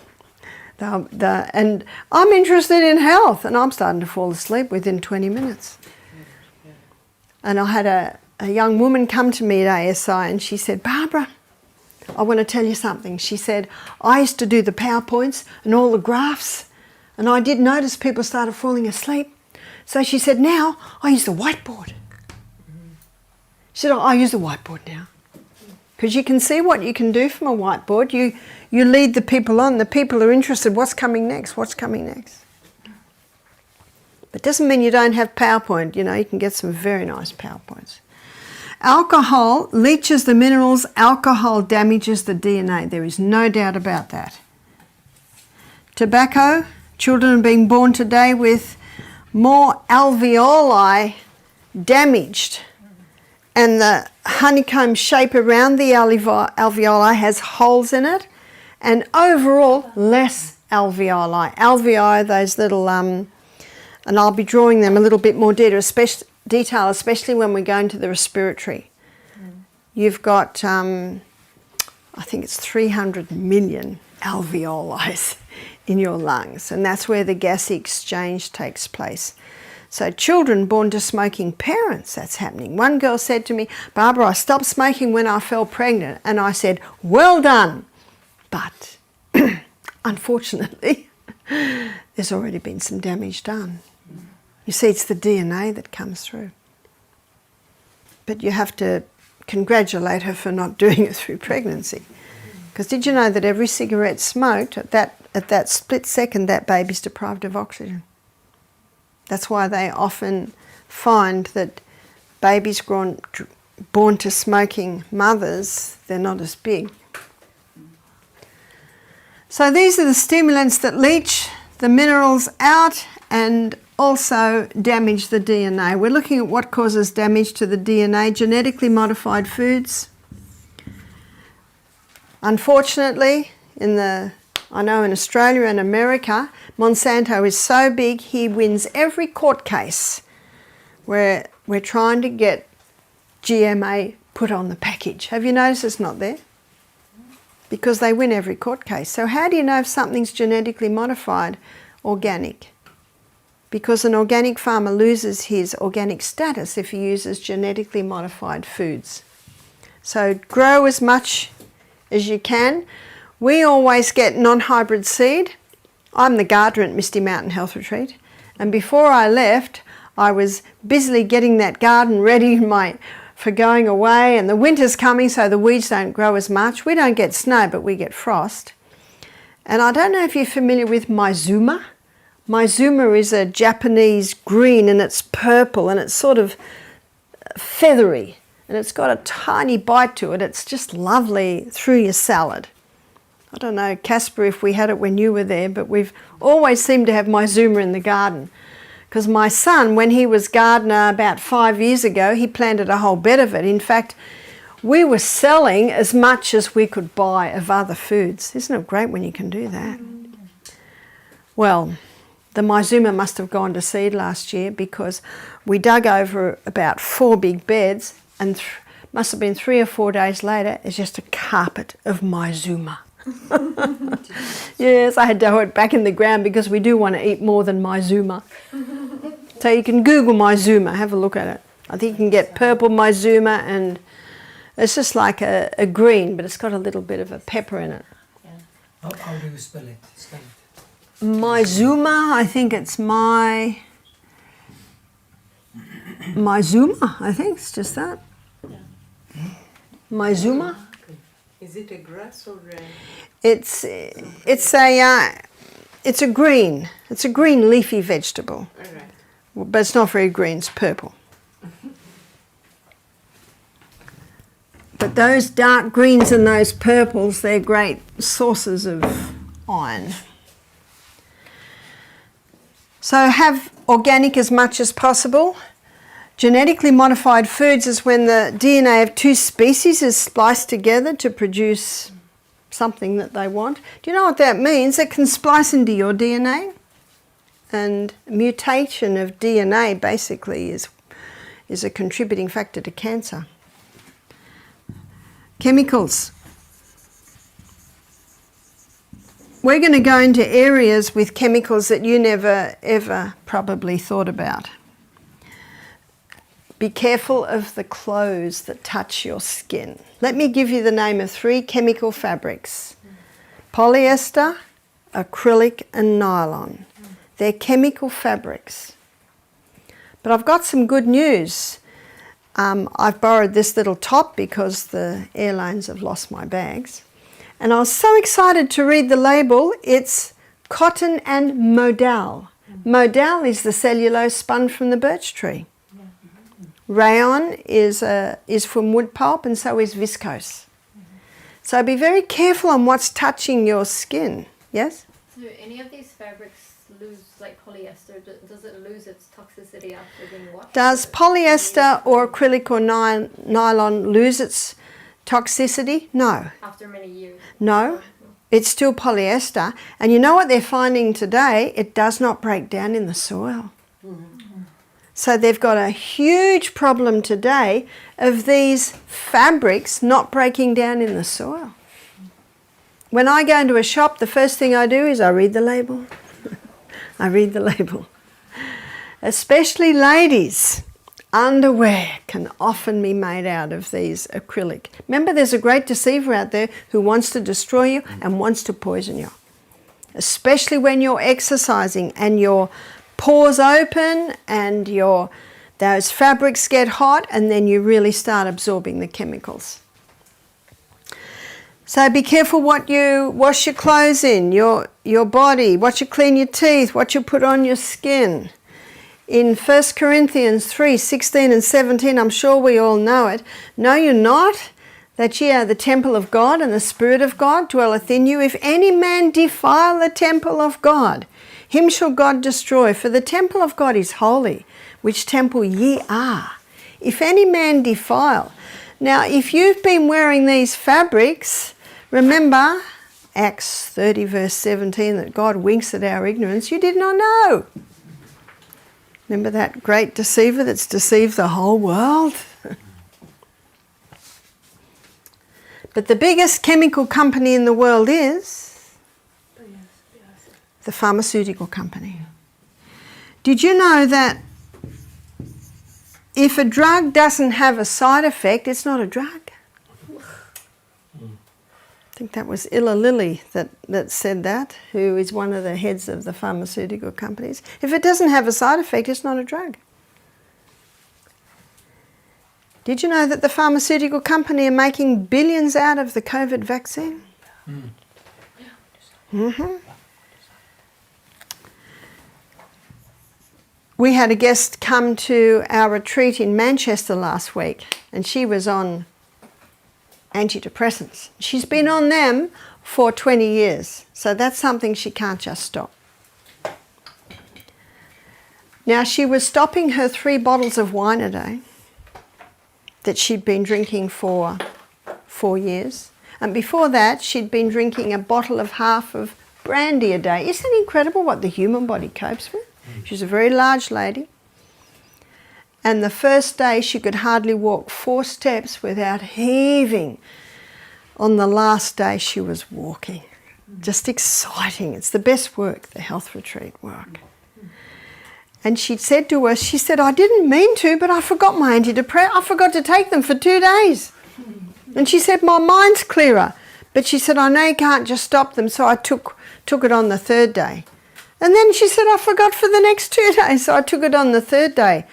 A: And I'm interested in health, and I'm starting to fall asleep within 20 minutes. And I had a young woman come to me at ASI and she said, Barbara, I want to tell you something. She said, I used to do the PowerPoints and all the graphs, and I did notice people started falling asleep. So she said, now I use the whiteboard. She said, I use the whiteboard now. Because you can see what you can do from a whiteboard. You lead the people on. The people are interested. What's coming next? What's coming next? But it doesn't mean you don't have PowerPoint. You know, you can get some very nice PowerPoints. Alcohol leaches the minerals. Alcohol damages the DNA. There is no doubt about that. Tobacco. Children are being born today with more alveoli damaged. And the honeycomb shape around the alveoli has holes in it. And overall, less alveoli. Alveoli, those little, and I'll be drawing them a little bit more detail, especially when we go into the respiratory. You've got, I think it's 300 million alveoli in your lungs, and that's where the gas exchange takes place. So children born to smoking parents, that's happening. One girl said to me, Barbara, I stopped smoking when I fell pregnant. And I said, well done. But unfortunately, there's already been some damage done. You see, it's the DNA that comes through. But you have to congratulate her for not doing it through pregnancy. Because did you know that every cigarette smoked, at that split second, that baby's deprived of oxygen? That's why they often find that babies born to smoking mothers, they're not as big. So these are the stimulants that leach the minerals out and also damage the DNA. We're looking at what causes damage to the DNA. Genetically modified foods. Unfortunately, I know in Australia and America, Monsanto is so big, he wins every court case where we're trying to get GMA put on the package. Have you noticed it's not there? Because they win every court case. So how do you know if something's genetically modified? Organic. Because an organic farmer loses his organic status if he uses genetically modified foods. So grow as much as you can. We always get non-hybrid seed. I'm the gardener at Misty Mountain Health Retreat, and before I left I was busily getting that garden ready for going away, and the winter's coming so the weeds don't grow as much. We don't get snow but we get frost. And I don't know if you're familiar with Maizuma. Maizuma is a Japanese green and it's purple and it's sort of feathery and it's got a tiny bite to it. It's just lovely through your salad. I don't know, Casper, if we had it when you were there, but we've always seemed to have Maizuma in the garden. Because my son, when he was gardener about 5 years ago, he planted a whole bed of it. In fact, we were selling as much as we could buy of other foods. Isn't it great when you can do that? Well, the Maizuma must have gone to seed last year because we dug over about 4 big beds and must have been 3 or 4 days later, it's just a carpet of Maizuma. Yes, I had to hoe it back in the ground because we do want to eat more than Maizuma. So you can Google Maizuma, have a look at it. I think you can get purple Maizuma and it's just like a green, but it's got a little bit of a pepper in it.
B: Yeah. How do you spell it?
A: Maizuma, I think it's Maizuma, I think it's just that.
C: Yeah.
A: Maizuma.
C: Is it a grass or a...
A: It's a green. It's a green leafy vegetable.
C: All right.
A: But it's not very green, it's purple. But those dark greens and those purples, they're great sources of iron. So have organic as much as possible. Genetically modified foods is when the DNA of 2 species is spliced together to produce something that they want. Do you know what that means? It can splice into your DNA. And mutation of DNA basically is a contributing factor to cancer. Chemicals. We're going to go into areas with chemicals that you never ever probably thought about. Be careful of the clothes that touch your skin. Let me give you the name of 3 chemical fabrics. Polyester, acrylic and nylon. They're chemical fabrics. But I've got some good news. I've borrowed this little top because the airlines have lost my bags. And I was so excited to read the label. It's cotton and modal. Modal is the cellulose spun from the birch tree. Rayon is from wood pulp and so is viscose. So be very careful on what's touching your skin. Yes?
D: So any of these fabrics lose, like polyester, does it lose its toxicity after being washed?
A: Does polyester or acrylic or nylon lose its toxicity? No.
D: After many years?
A: No. It's still polyester. And you know what they're finding today? It does not break down in the soil. So they've got a huge problem today of these fabrics not breaking down in the soil. When I go into a shop, the first thing I do is I read the label. I read the label. Especially ladies, underwear can often be made out of these acrylic. Remember, there's a great deceiver out there who wants to destroy you and wants to poison you. Especially when you're exercising and your pores open and those fabrics get hot, and then you really start absorbing the chemicals. So be careful what you wash your clothes in, your body, what you clean your teeth, what you put on your skin. In 1 Corinthians 3, 16 and 17, I'm sure we all know it. Know you not that ye are the temple of God, and the Spirit of God dwelleth in you? If any man defile the temple of God, him shall God destroy. For the temple of God is holy, which temple ye are. If any man defile. Now, if you've been wearing these fabrics, remember Acts 30 verse 17, that God winks at our ignorance. You did not know. Remember that great deceiver that's deceived the whole world? But the biggest chemical company in the world is the pharmaceutical company. Did you know that if a drug doesn't have a side effect, it's not a drug? I think that was Illa Lilly that said that, who is one of the heads of the pharmaceutical companies. If it doesn't have a side effect, it's not a drug. Did you know that the pharmaceutical company are making billions out of the COVID vaccine? Mm-hmm. We had a guest come to our retreat in Manchester last week, and she was on antidepressants. She's been on them for 20 years, so that's something she can't just stop. Now, she was stopping her 3 bottles of wine a day that she'd been drinking for 4 years, and before that she'd been drinking a bottle of half of brandy a day. Isn't it incredible what the human body copes with? She's a very large lady, and the first day she could hardly walk 4 steps without heaving. On the last day she was walking. Just exciting. It's the best work, the health retreat work. And she said to us, she said, I didn't mean to, but I forgot my antidepressants. I forgot to take them for 2 days. And she said, my mind's clearer. But she said, I know you can't just stop them, so I took it on the 3rd day. And then she said, I forgot for the next 2 days, so I took it on the 3rd day.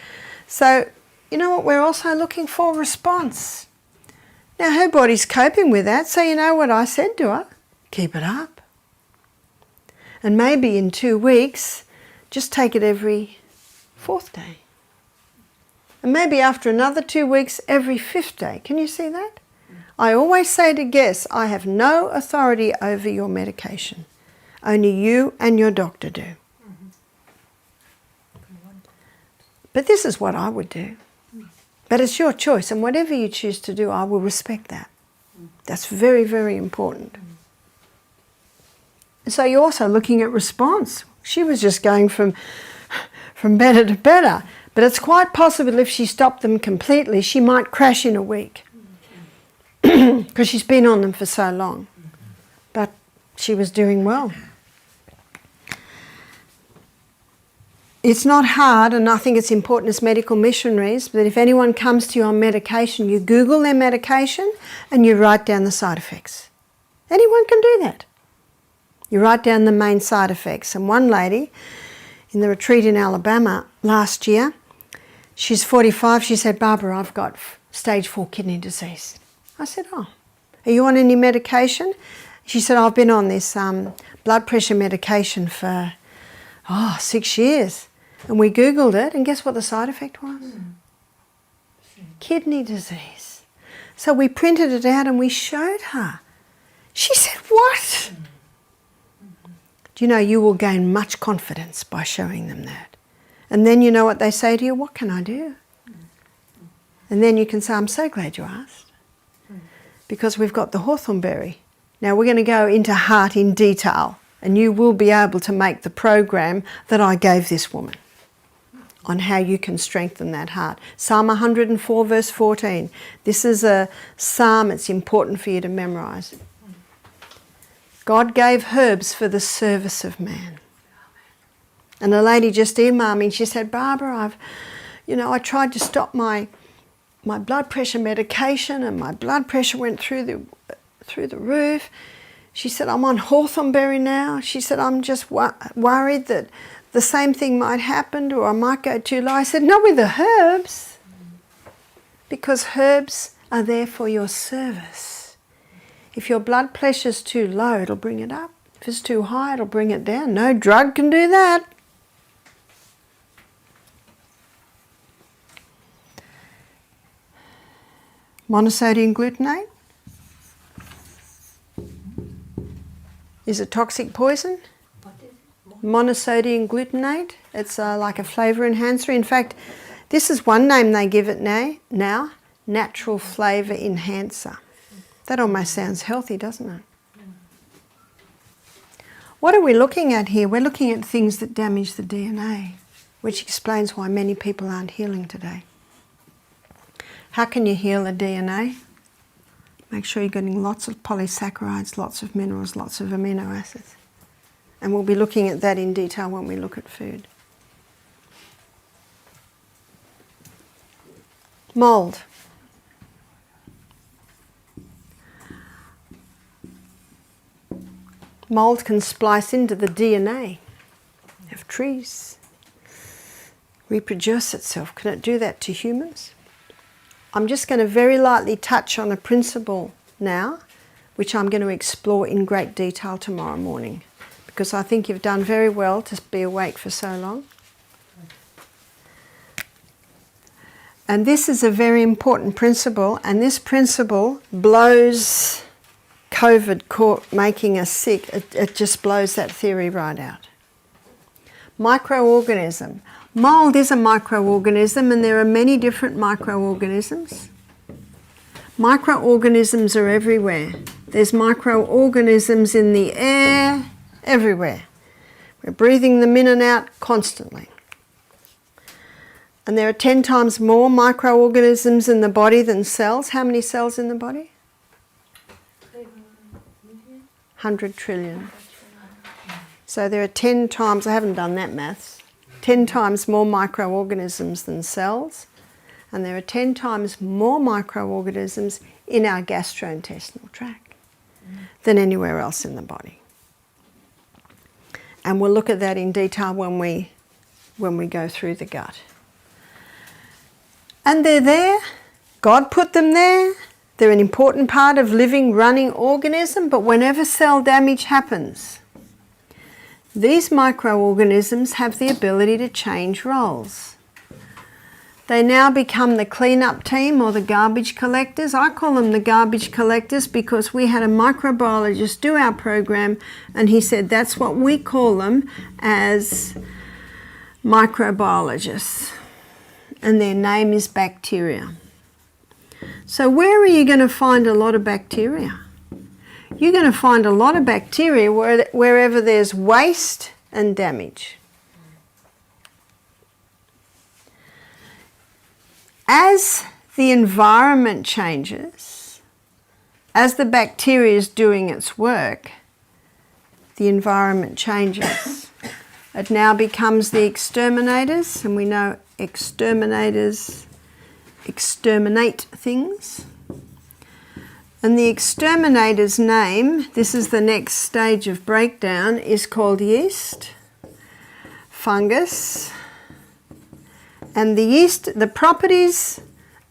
A: So, you know what, we're also looking for? Response. Now, her body's coping with that, so you know what I said to her? Keep it up. And maybe in 2 weeks, just take it every 4th day. And maybe after another 2 weeks, every 5th day. Can you see that? I always say to guests, I have no authority over your medication. Only you and your doctor do. But this is what I would do. But it's your choice, and whatever you choose to do, I will respect that. That's very, very important. So you're also looking at response. She was just going from better to better. But it's quite possible if she stopped them completely, she might crash in a week. Because she's been on them for so long. But she was doing well. It's not hard, and I think it's important as medical missionaries, that if anyone comes to you on medication, you Google their medication and you write down the side effects. Anyone can do that. You write down the main side effects. And one lady in the retreat in Alabama last year, she's 45, she said, Barbara, I've got stage 4 kidney disease. I said, oh, are you on any medication? She said, I've been on this blood pressure medication for 6 years. And we Googled it, and guess what the side effect was? Kidney disease. So we printed it out and we showed her. She said, what? Do you know, you will gain much confidence by showing them that. And then you know what they say to you, what can I do? And then you can say, I'm so glad you asked. Because we've got the hawthorn berry. Now we're going to go into heart in detail, and you will be able to make the program that I gave this woman on how you can strengthen that heart. Psalm 104 verse 14. This is a psalm, it's important for you to memorise. God gave herbs for the service of man. And a lady just emailed me and she said, Barbara, I tried to stop my blood pressure medication and my blood pressure went through the roof. She said, I'm on hawthornberry now. She said, I'm just worried that the same thing might happen or I might go too low. I said, not with the herbs, because herbs are there for your service. If your blood pressure's too low, it'll bring it up. If it's too high, it'll bring it down. No drug can do that. Monosodium glutamate is a toxic poison.
C: What is it?
A: Monosodium glutamate. It's like a flavour enhancer. In fact, this is one name they give it now, natural flavour enhancer. That almost sounds healthy, doesn't it? What are we looking at here? We're looking at things that damage the DNA, which explains why many people aren't healing today. How can you heal the DNA? Make sure you're getting lots of polysaccharides, lots of minerals, lots of amino acids. And we'll be looking at that in detail when we look at food. Mould. Mould can splice into the DNA of trees, reproduce itself. Can it do that to humans? I'm just going to very lightly touch on a principle now, which I'm going to explore in great detail tomorrow morning, because I think you've done very well to be awake for so long. And this is a very important principle, and this principle blows COVID making us sick. It just blows that theory right out. Microorganism. Mould is a microorganism, and there are many different microorganisms. Microorganisms are everywhere. There's microorganisms in the air, everywhere. We're breathing them in and out constantly. And there are 10 times more microorganisms in the body than cells. How many cells in the body? 100 trillion. So there are 10 times, I haven't done that maths, 10 times more microorganisms than cells, and there are 10 times more microorganisms in our gastrointestinal tract than anywhere else in the body. And we'll look at that in detail when we go through the gut. And they're there. God put them there. They're an important part of living, running organism, but whenever cell damage happens, these microorganisms have the ability to change roles. They now become the clean-up team or the garbage collectors. I call them the garbage collectors because we had a microbiologist do our program and he said that's what we call them as microbiologists. And their name is bacteria. So where are you going to find a lot of bacteria? You're going to find a lot of bacteria wherever there's waste and damage. As the environment changes, as the bacteria is doing its work, the environment changes. It now becomes the exterminators, and we know exterminators exterminate things. And the exterminator's name, this is the next stage of breakdown, is called yeast, fungus. And the yeast, the properties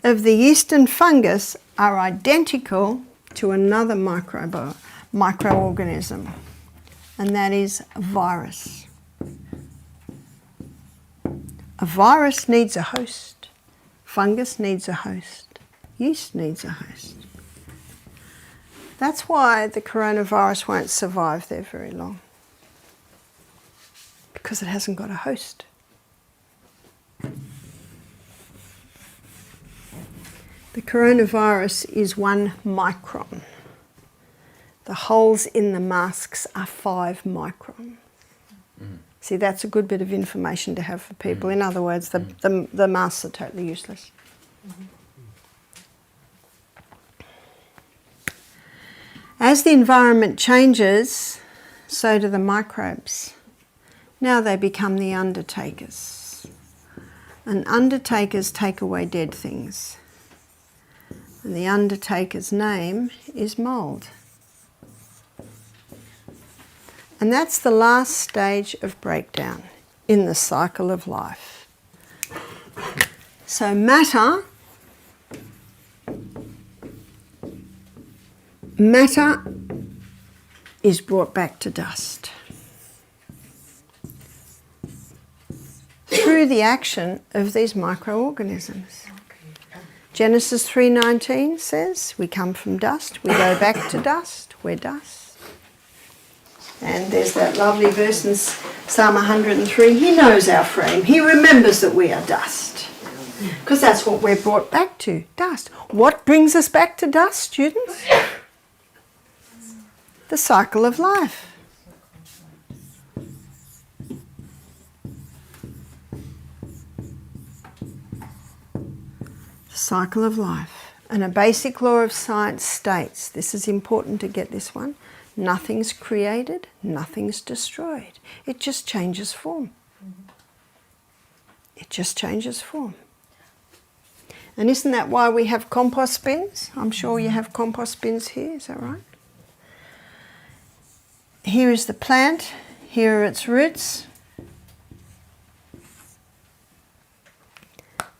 A: of the yeast and fungus are identical to another microorganism, and that is a virus. A virus needs a host. Fungus needs a host. Yeast needs a host. That's why the coronavirus won't survive there very long, because it hasn't got a host. The coronavirus is 1 micron. The holes in the masks are 5 microns. See, that's a good bit of information to have for people. In other words, the masks are totally useless. As the environment changes, so do the microbes. Now they become the undertakers. And undertakers take away dead things. And the undertaker's name is mould. And that's the last stage of breakdown in the cycle of life. So matter is brought back to dust through the action of these microorganisms. Genesis 3:19 says we come from dust, we go back to dust, we're dust. And there's that lovely verse in Psalm 103, he knows our frame, he remembers that we are dust. Because that's what we're brought back to, dust. What brings us back to dust, students? The cycle of life. The cycle of life. And a basic law of science states, this is important to get this one, nothing's created, nothing's destroyed. It just changes form. It just changes form. And isn't that why we have compost bins? I'm sure you have compost bins here, is that right? Here is the plant, here are its roots.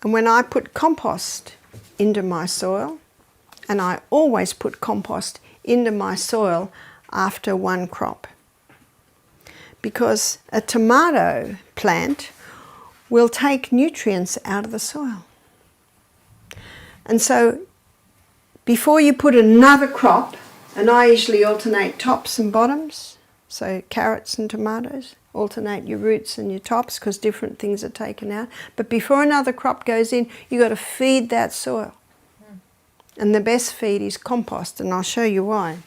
A: And when I put compost into my soil, and I always put compost into my soil after one crop, because a tomato plant will take nutrients out of the soil. And so before you put another crop, and I usually alternate tops and bottoms, so carrots and tomatoes, alternate your roots and your tops because different things are taken out. But before another crop goes in, you've got to feed that soil. And the best feed is compost, and I'll show you why.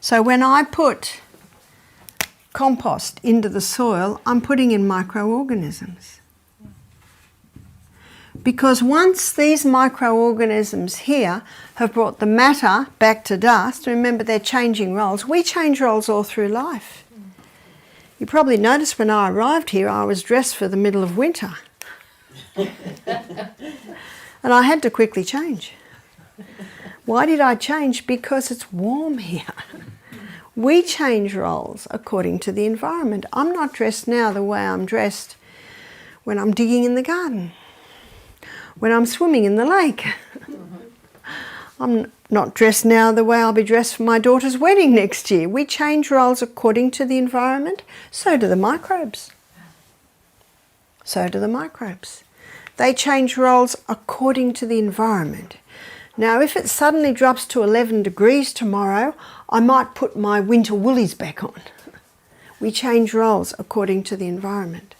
A: So when I put compost into the soil, I'm putting in microorganisms. Because once these microorganisms here have brought the matter back to dust, remember they're changing roles. We change roles all through life. You probably noticed when I arrived here, I was dressed for the middle of winter. And I had to quickly change. Why did I change? Because it's warm here. We change roles according to the environment. I'm not dressed now the way I'm dressed when I'm digging in the garden, when I'm swimming in the lake. I'm not dressed now the way I'll be dressed for my daughter's wedding next year. We change roles according to the environment. So do the microbes. So do the microbes. They change roles according to the environment. Now, if it suddenly drops to 11 degrees tomorrow, I might put my winter woolies back on. We change roles according to the environment.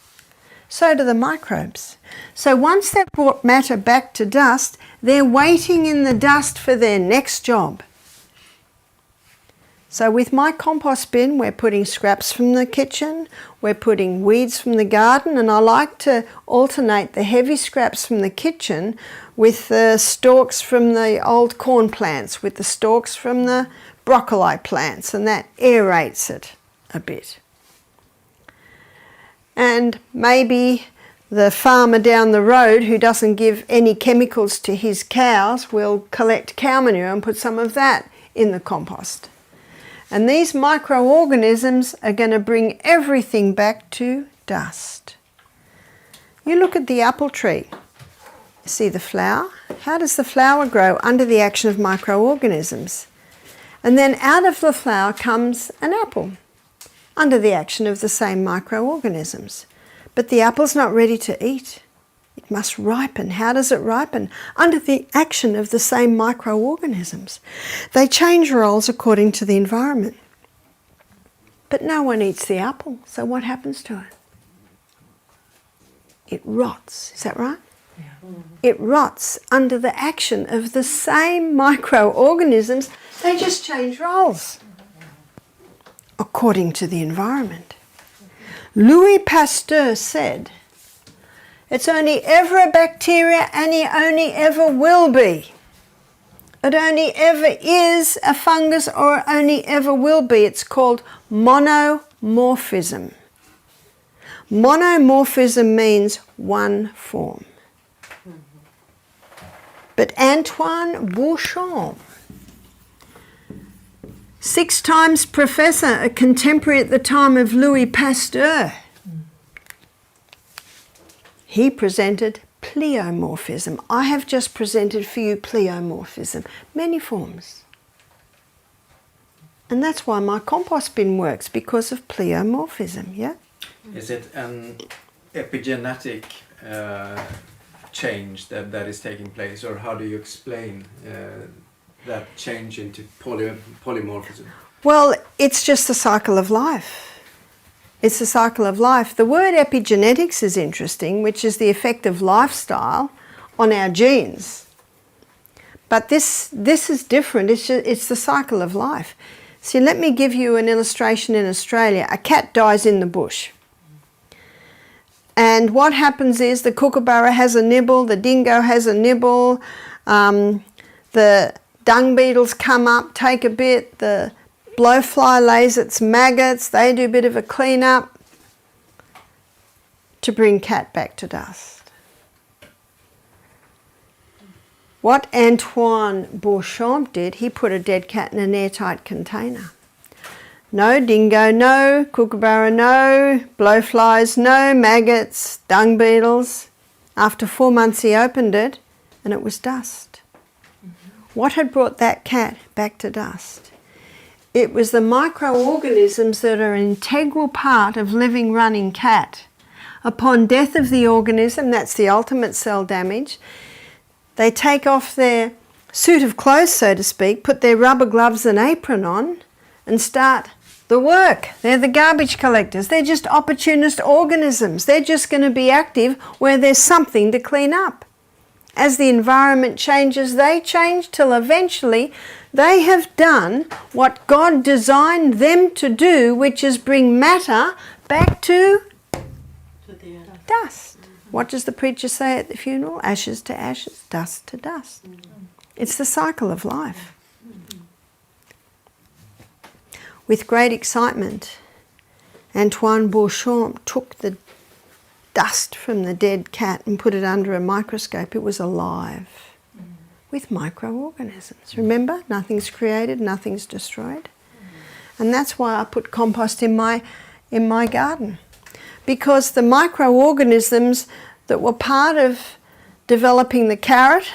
A: So do the microbes. So once they've brought matter back to dust, they're waiting in the dust for their next job. So with my compost bin, we're putting scraps from the kitchen, we're putting weeds from the garden, and I like to alternate the heavy scraps from the kitchen with the stalks from the old corn plants, with the stalks from the broccoli plants, and that aerates it a bit. And maybe the farmer down the road who doesn't give any chemicals to his cows will collect cow manure and put some of that in the compost. And these microorganisms are going to bring everything back to dust. You look at the apple tree. See the flower? How does the flower grow? Under the action of microorganisms. And then out of the flower comes an apple, under the action of the same microorganisms. But the apple's not ready to eat. It must ripen. How does it ripen? Under the action of the same microorganisms. They change roles according to the environment. But no one eats the apple, so what happens to it? It rots. Is that right?
B: Yeah.
A: It rots under the action of the same microorganisms. They just change roles according to the environment. Louis Pasteur said, it's only ever a bacteria and it only ever will be. It only ever is a fungus or it only ever will be. It's called monomorphism. Monomorphism means one form. But Antoine Beauchamp, 6 times professor, a contemporary at the time of Louis Pasteur, he presented pleomorphism. I have just presented for you pleomorphism, many forms. And that's why my compost bin works, because of pleomorphism, yeah?
E: Is it an epigenetic change that is taking place, or how do you explain that change into polymorphism?
A: Well, it's just the cycle of life. It's the cycle of life. The word epigenetics is interesting, which is the effect of lifestyle on our genes. But this is different. It's the cycle of life. See, let me give you an illustration in Australia. A cat dies in the bush. And what happens is the kookaburra has a nibble, the dingo has a nibble, the dung beetles come up, take a bit, the blowfly lays its maggots, they do a bit of a clean up to bring cat back to dust. What Antoine Beauchamp did, he put a dead cat in an airtight container. No dingo, no kookaburra, no blowflies, no maggots, dung beetles. After 4 months he opened it and it was dust. What had brought that cat back to dust? It was the microorganisms that are an integral part of living, running cat. Upon death of the organism, that's the ultimate cell damage, they take off their suit of clothes, so to speak, put their rubber gloves and apron on and start the work. They're the garbage collectors. They're just opportunist organisms. They're just going to be active where there's something to clean up. As the environment changes, they change till eventually they have done what God designed them to do, which is bring matter back to dust. What does the preacher say at the funeral? Ashes to ashes, dust to dust. It's the cycle of life. With great excitement, Antoine Beauchamp took the dust from the dead cat and put it under a microscope. It was alive with microorganisms. Remember, nothing's created, nothing's destroyed. And that's why I put compost in my garden. Because the microorganisms that were part of developing the carrot,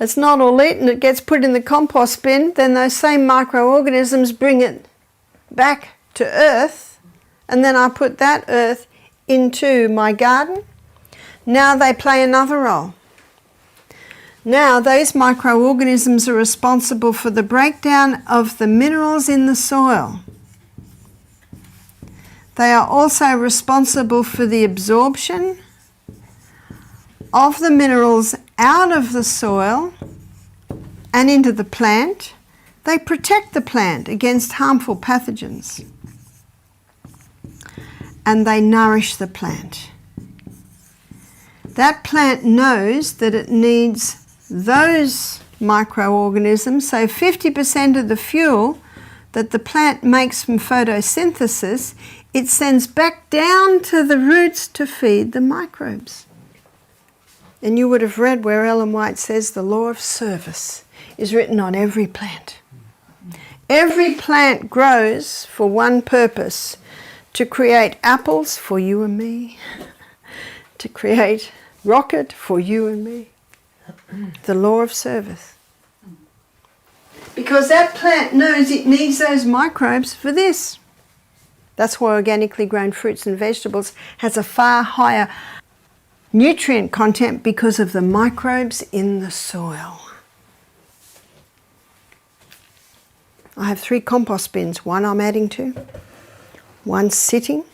A: it's not all eaten, it gets put in the compost bin, then those same microorganisms bring it back to earth, and then I put that earth into my garden. Now they play another role. Now those microorganisms are responsible for the breakdown of the minerals in the soil. They are also responsible for the absorption of the minerals out of the soil and into the plant. They protect the plant against harmful pathogens. And they nourish the plant. That plant knows that it needs those microorganisms, so 50% of the fuel that the plant makes from photosynthesis, it sends back down to the roots to feed the microbes. And you would have read where Ellen White says the law of service is written on every plant. Every plant grows for one purpose, to create apples for you and me, to create rocket for you and me. The law of service. Because that plant knows it needs those microbes for this. That's why organically grown fruits and vegetables has a far higher nutrient content, because of the microbes in the soil. I have 3 compost bins. One I'm adding to, one sitting,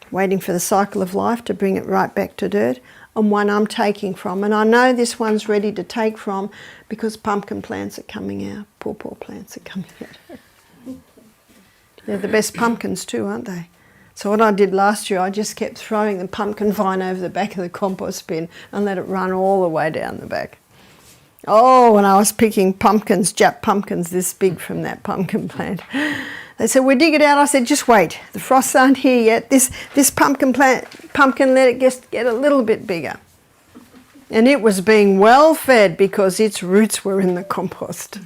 A: waiting for the cycle of life to bring it right back to dirt, and one I'm taking from. And I know this one's ready to take from because pumpkin plants are coming out. Poor plants are coming out. They're the best pumpkins too, aren't they? So what I did last year, I just kept throwing the pumpkin vine over the back of the compost bin and let it run all the way down the back. Oh, when I was picking pumpkins, Jap pumpkins this big from that pumpkin plant. They said, we dig it out. I said, just wait. The frosts aren't here yet. This pumpkin, let it just get a little bit bigger. And it was being well fed because its roots were in the compost.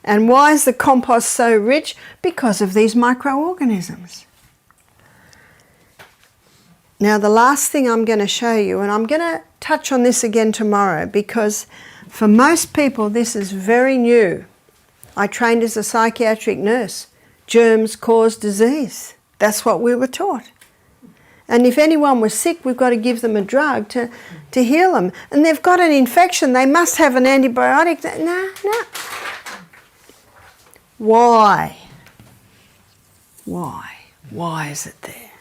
A: And why is the compost so rich? Because of these microorganisms. Now the last thing I'm going to show you, and I'm going to touch on this again tomorrow, because for most people this is very new. I trained as a psychiatric nurse. Germs cause disease. That's what we were taught. And if anyone was sick, we've got to give them a drug to heal them. And they've got an infection, they must have an antibiotic. No. Why? Why is it there?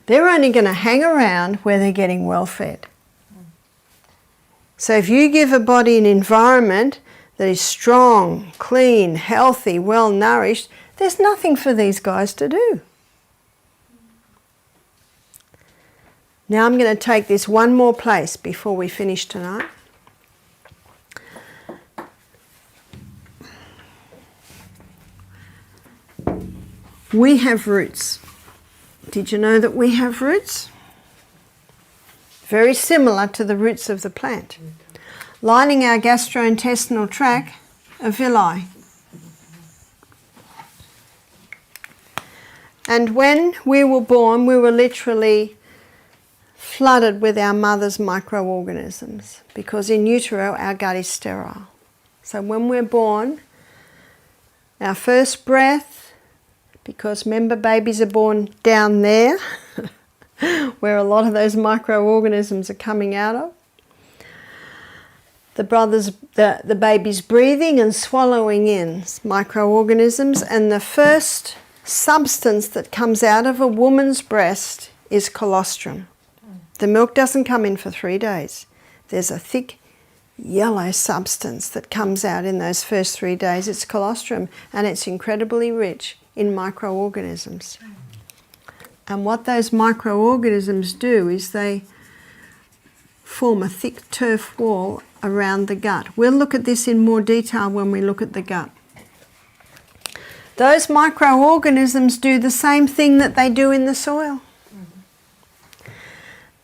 A: They're only going to hang around where they're getting well fed. So if you give a body an environment that is strong, clean, healthy, well nourished, there's nothing for these guys to do. Now I'm going to take this one more place before we finish tonight. We have roots. Did you know that we have roots? Very similar to the roots of the plant. Lining our gastrointestinal tract are villi. And when we were born, we were literally flooded with our mother's microorganisms, because in utero our gut is sterile. So when we're born, our first breath, because remember babies are born down there where a lot of those microorganisms are coming out of, the baby's breathing and swallowing in microorganisms, and the first substance that comes out of a woman's breast is colostrum. The milk doesn't come in for 3 days. There's a thick yellow substance that comes out in those first 3 days. It's colostrum, and it's incredibly rich in microorganisms. And what those microorganisms do is they form a thick turf wall around the gut. We'll look at this in more detail when we look at the gut. Those microorganisms do the same thing that they do in the soil.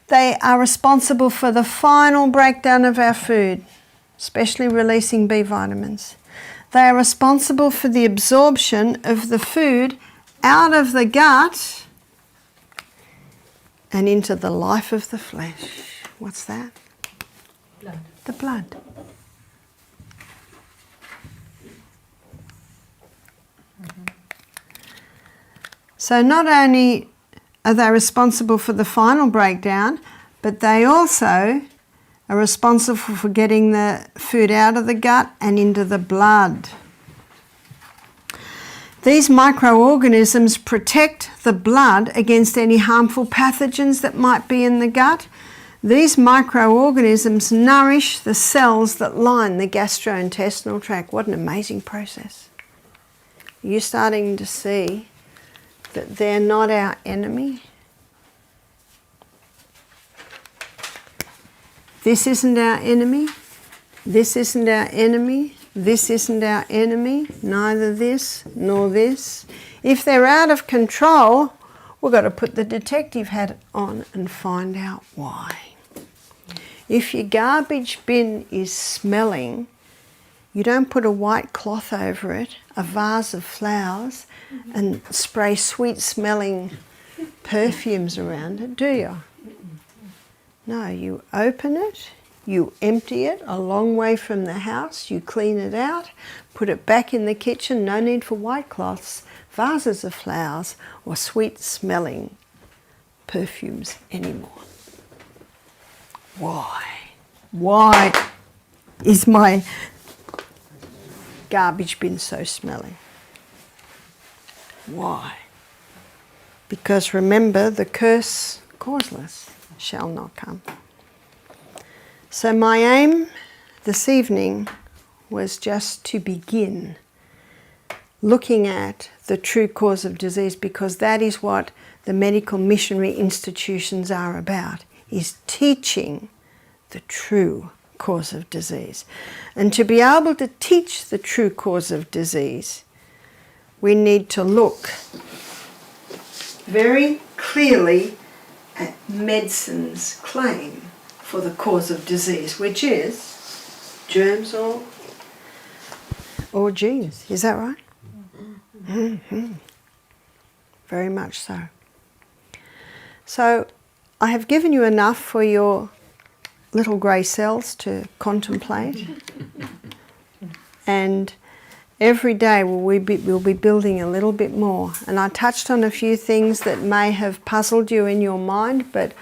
A: They are responsible for the final breakdown of our food, especially releasing B vitamins. They are responsible for the absorption of the food out of the gut and into the life of the flesh. What's that?
C: Blood.
A: The blood. So not only are they responsible for the final breakdown, but they also are responsible for getting the food out of the gut and into the blood. These microorganisms protect the blood against any harmful pathogens that might be in the gut. These microorganisms nourish the cells that line the gastrointestinal tract. What an amazing process. You're starting to see that they're not our enemy. This isn't our enemy. This isn't our enemy. This isn't our enemy. Neither this nor this. If they're out of control, we've got to put the detective hat on and find out why. If your garbage bin is smelling, you don't put a white cloth over it, a vase of flowers, and spray sweet-smelling perfumes around it, do you? No, you open it, you empty it a long way from the house, you clean it out, put it back in the kitchen, no need for white cloths, vases of flowers, or sweet-smelling perfumes anymore. Why? Why is my garbage bin so smelly? Why? Because remember, the curse causeless shall not come. So my aim this evening was just to begin looking at the true cause of disease, because that is what the medical missionary institutions are about, is teaching the true cause of disease. And to be able to teach the true cause of disease, we need to look very clearly at medicine's claim for the cause of disease, which is germs or genes. Is that right? Mm-hmm. Very much so. So I have given you enough for your little grey cells to contemplate. And every day we'll be building a little bit more. And I touched on a few things that may have puzzled you in your mind, but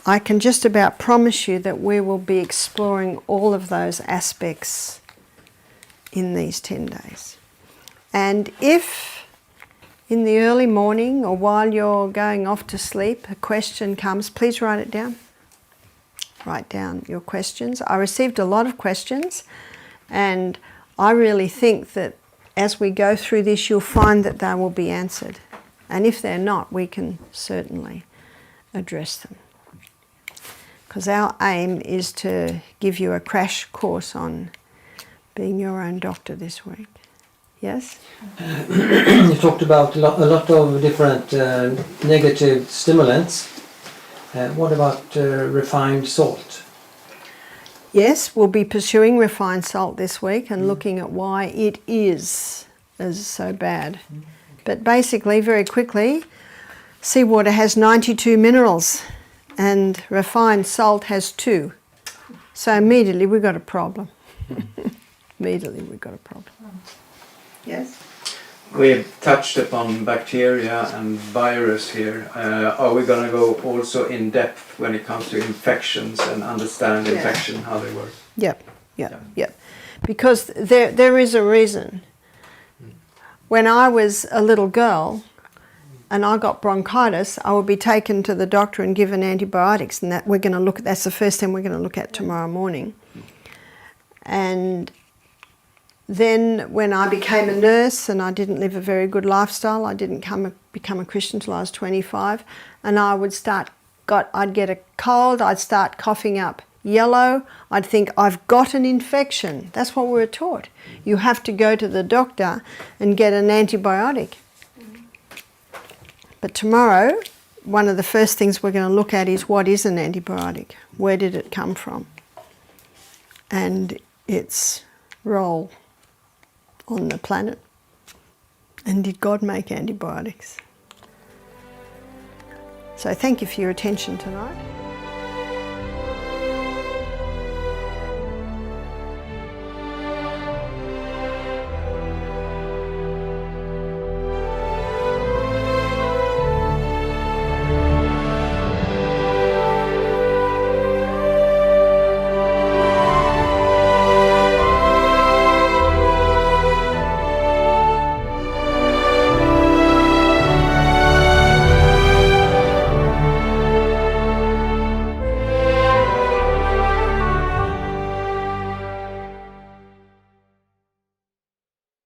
A: I can just about promise you that we will be exploring all of those aspects in these 10 days. And if in the early morning or while you're going off to sleep a question comes, please write it down. Write down your questions. I received a lot of questions, and I really think that as we go through this, you'll find that they will be answered. And if they're not, we can certainly address them. Because our aim is to give you a crash course on being your own doctor this week. Yes?
B: You talked about a lot of different negative stimulants. What about refined salt?
A: Yes, we'll be pursuing refined salt this week and looking at why it is so bad. But basically, very quickly, seawater has 92 minerals and refined salt has 2. So immediately we've got a problem. Immediately we've got a problem. Yes?
E: We've touched upon bacteria and virus here. Are we going to go also in depth when it comes to infections and understand infection, how they work?
A: Yep. Because there is a reason. When I was a little girl and I got bronchitis, I would be taken to the doctor and given antibiotics, and that's the first thing we're going to look at tomorrow morning. And then when I became a nurse and I didn't live a very good lifestyle, I didn't become a Christian until I was 25, and I'd get a cold, I'd start coughing up yellow, I'd think I've got an infection. That's what we were taught. You have to go to the doctor and get an antibiotic. But tomorrow, one of the first things we're going to look at is what is an antibiotic? Where did it come from? And its role on the planet. And did God make antibiotics? So thank you for your attention tonight.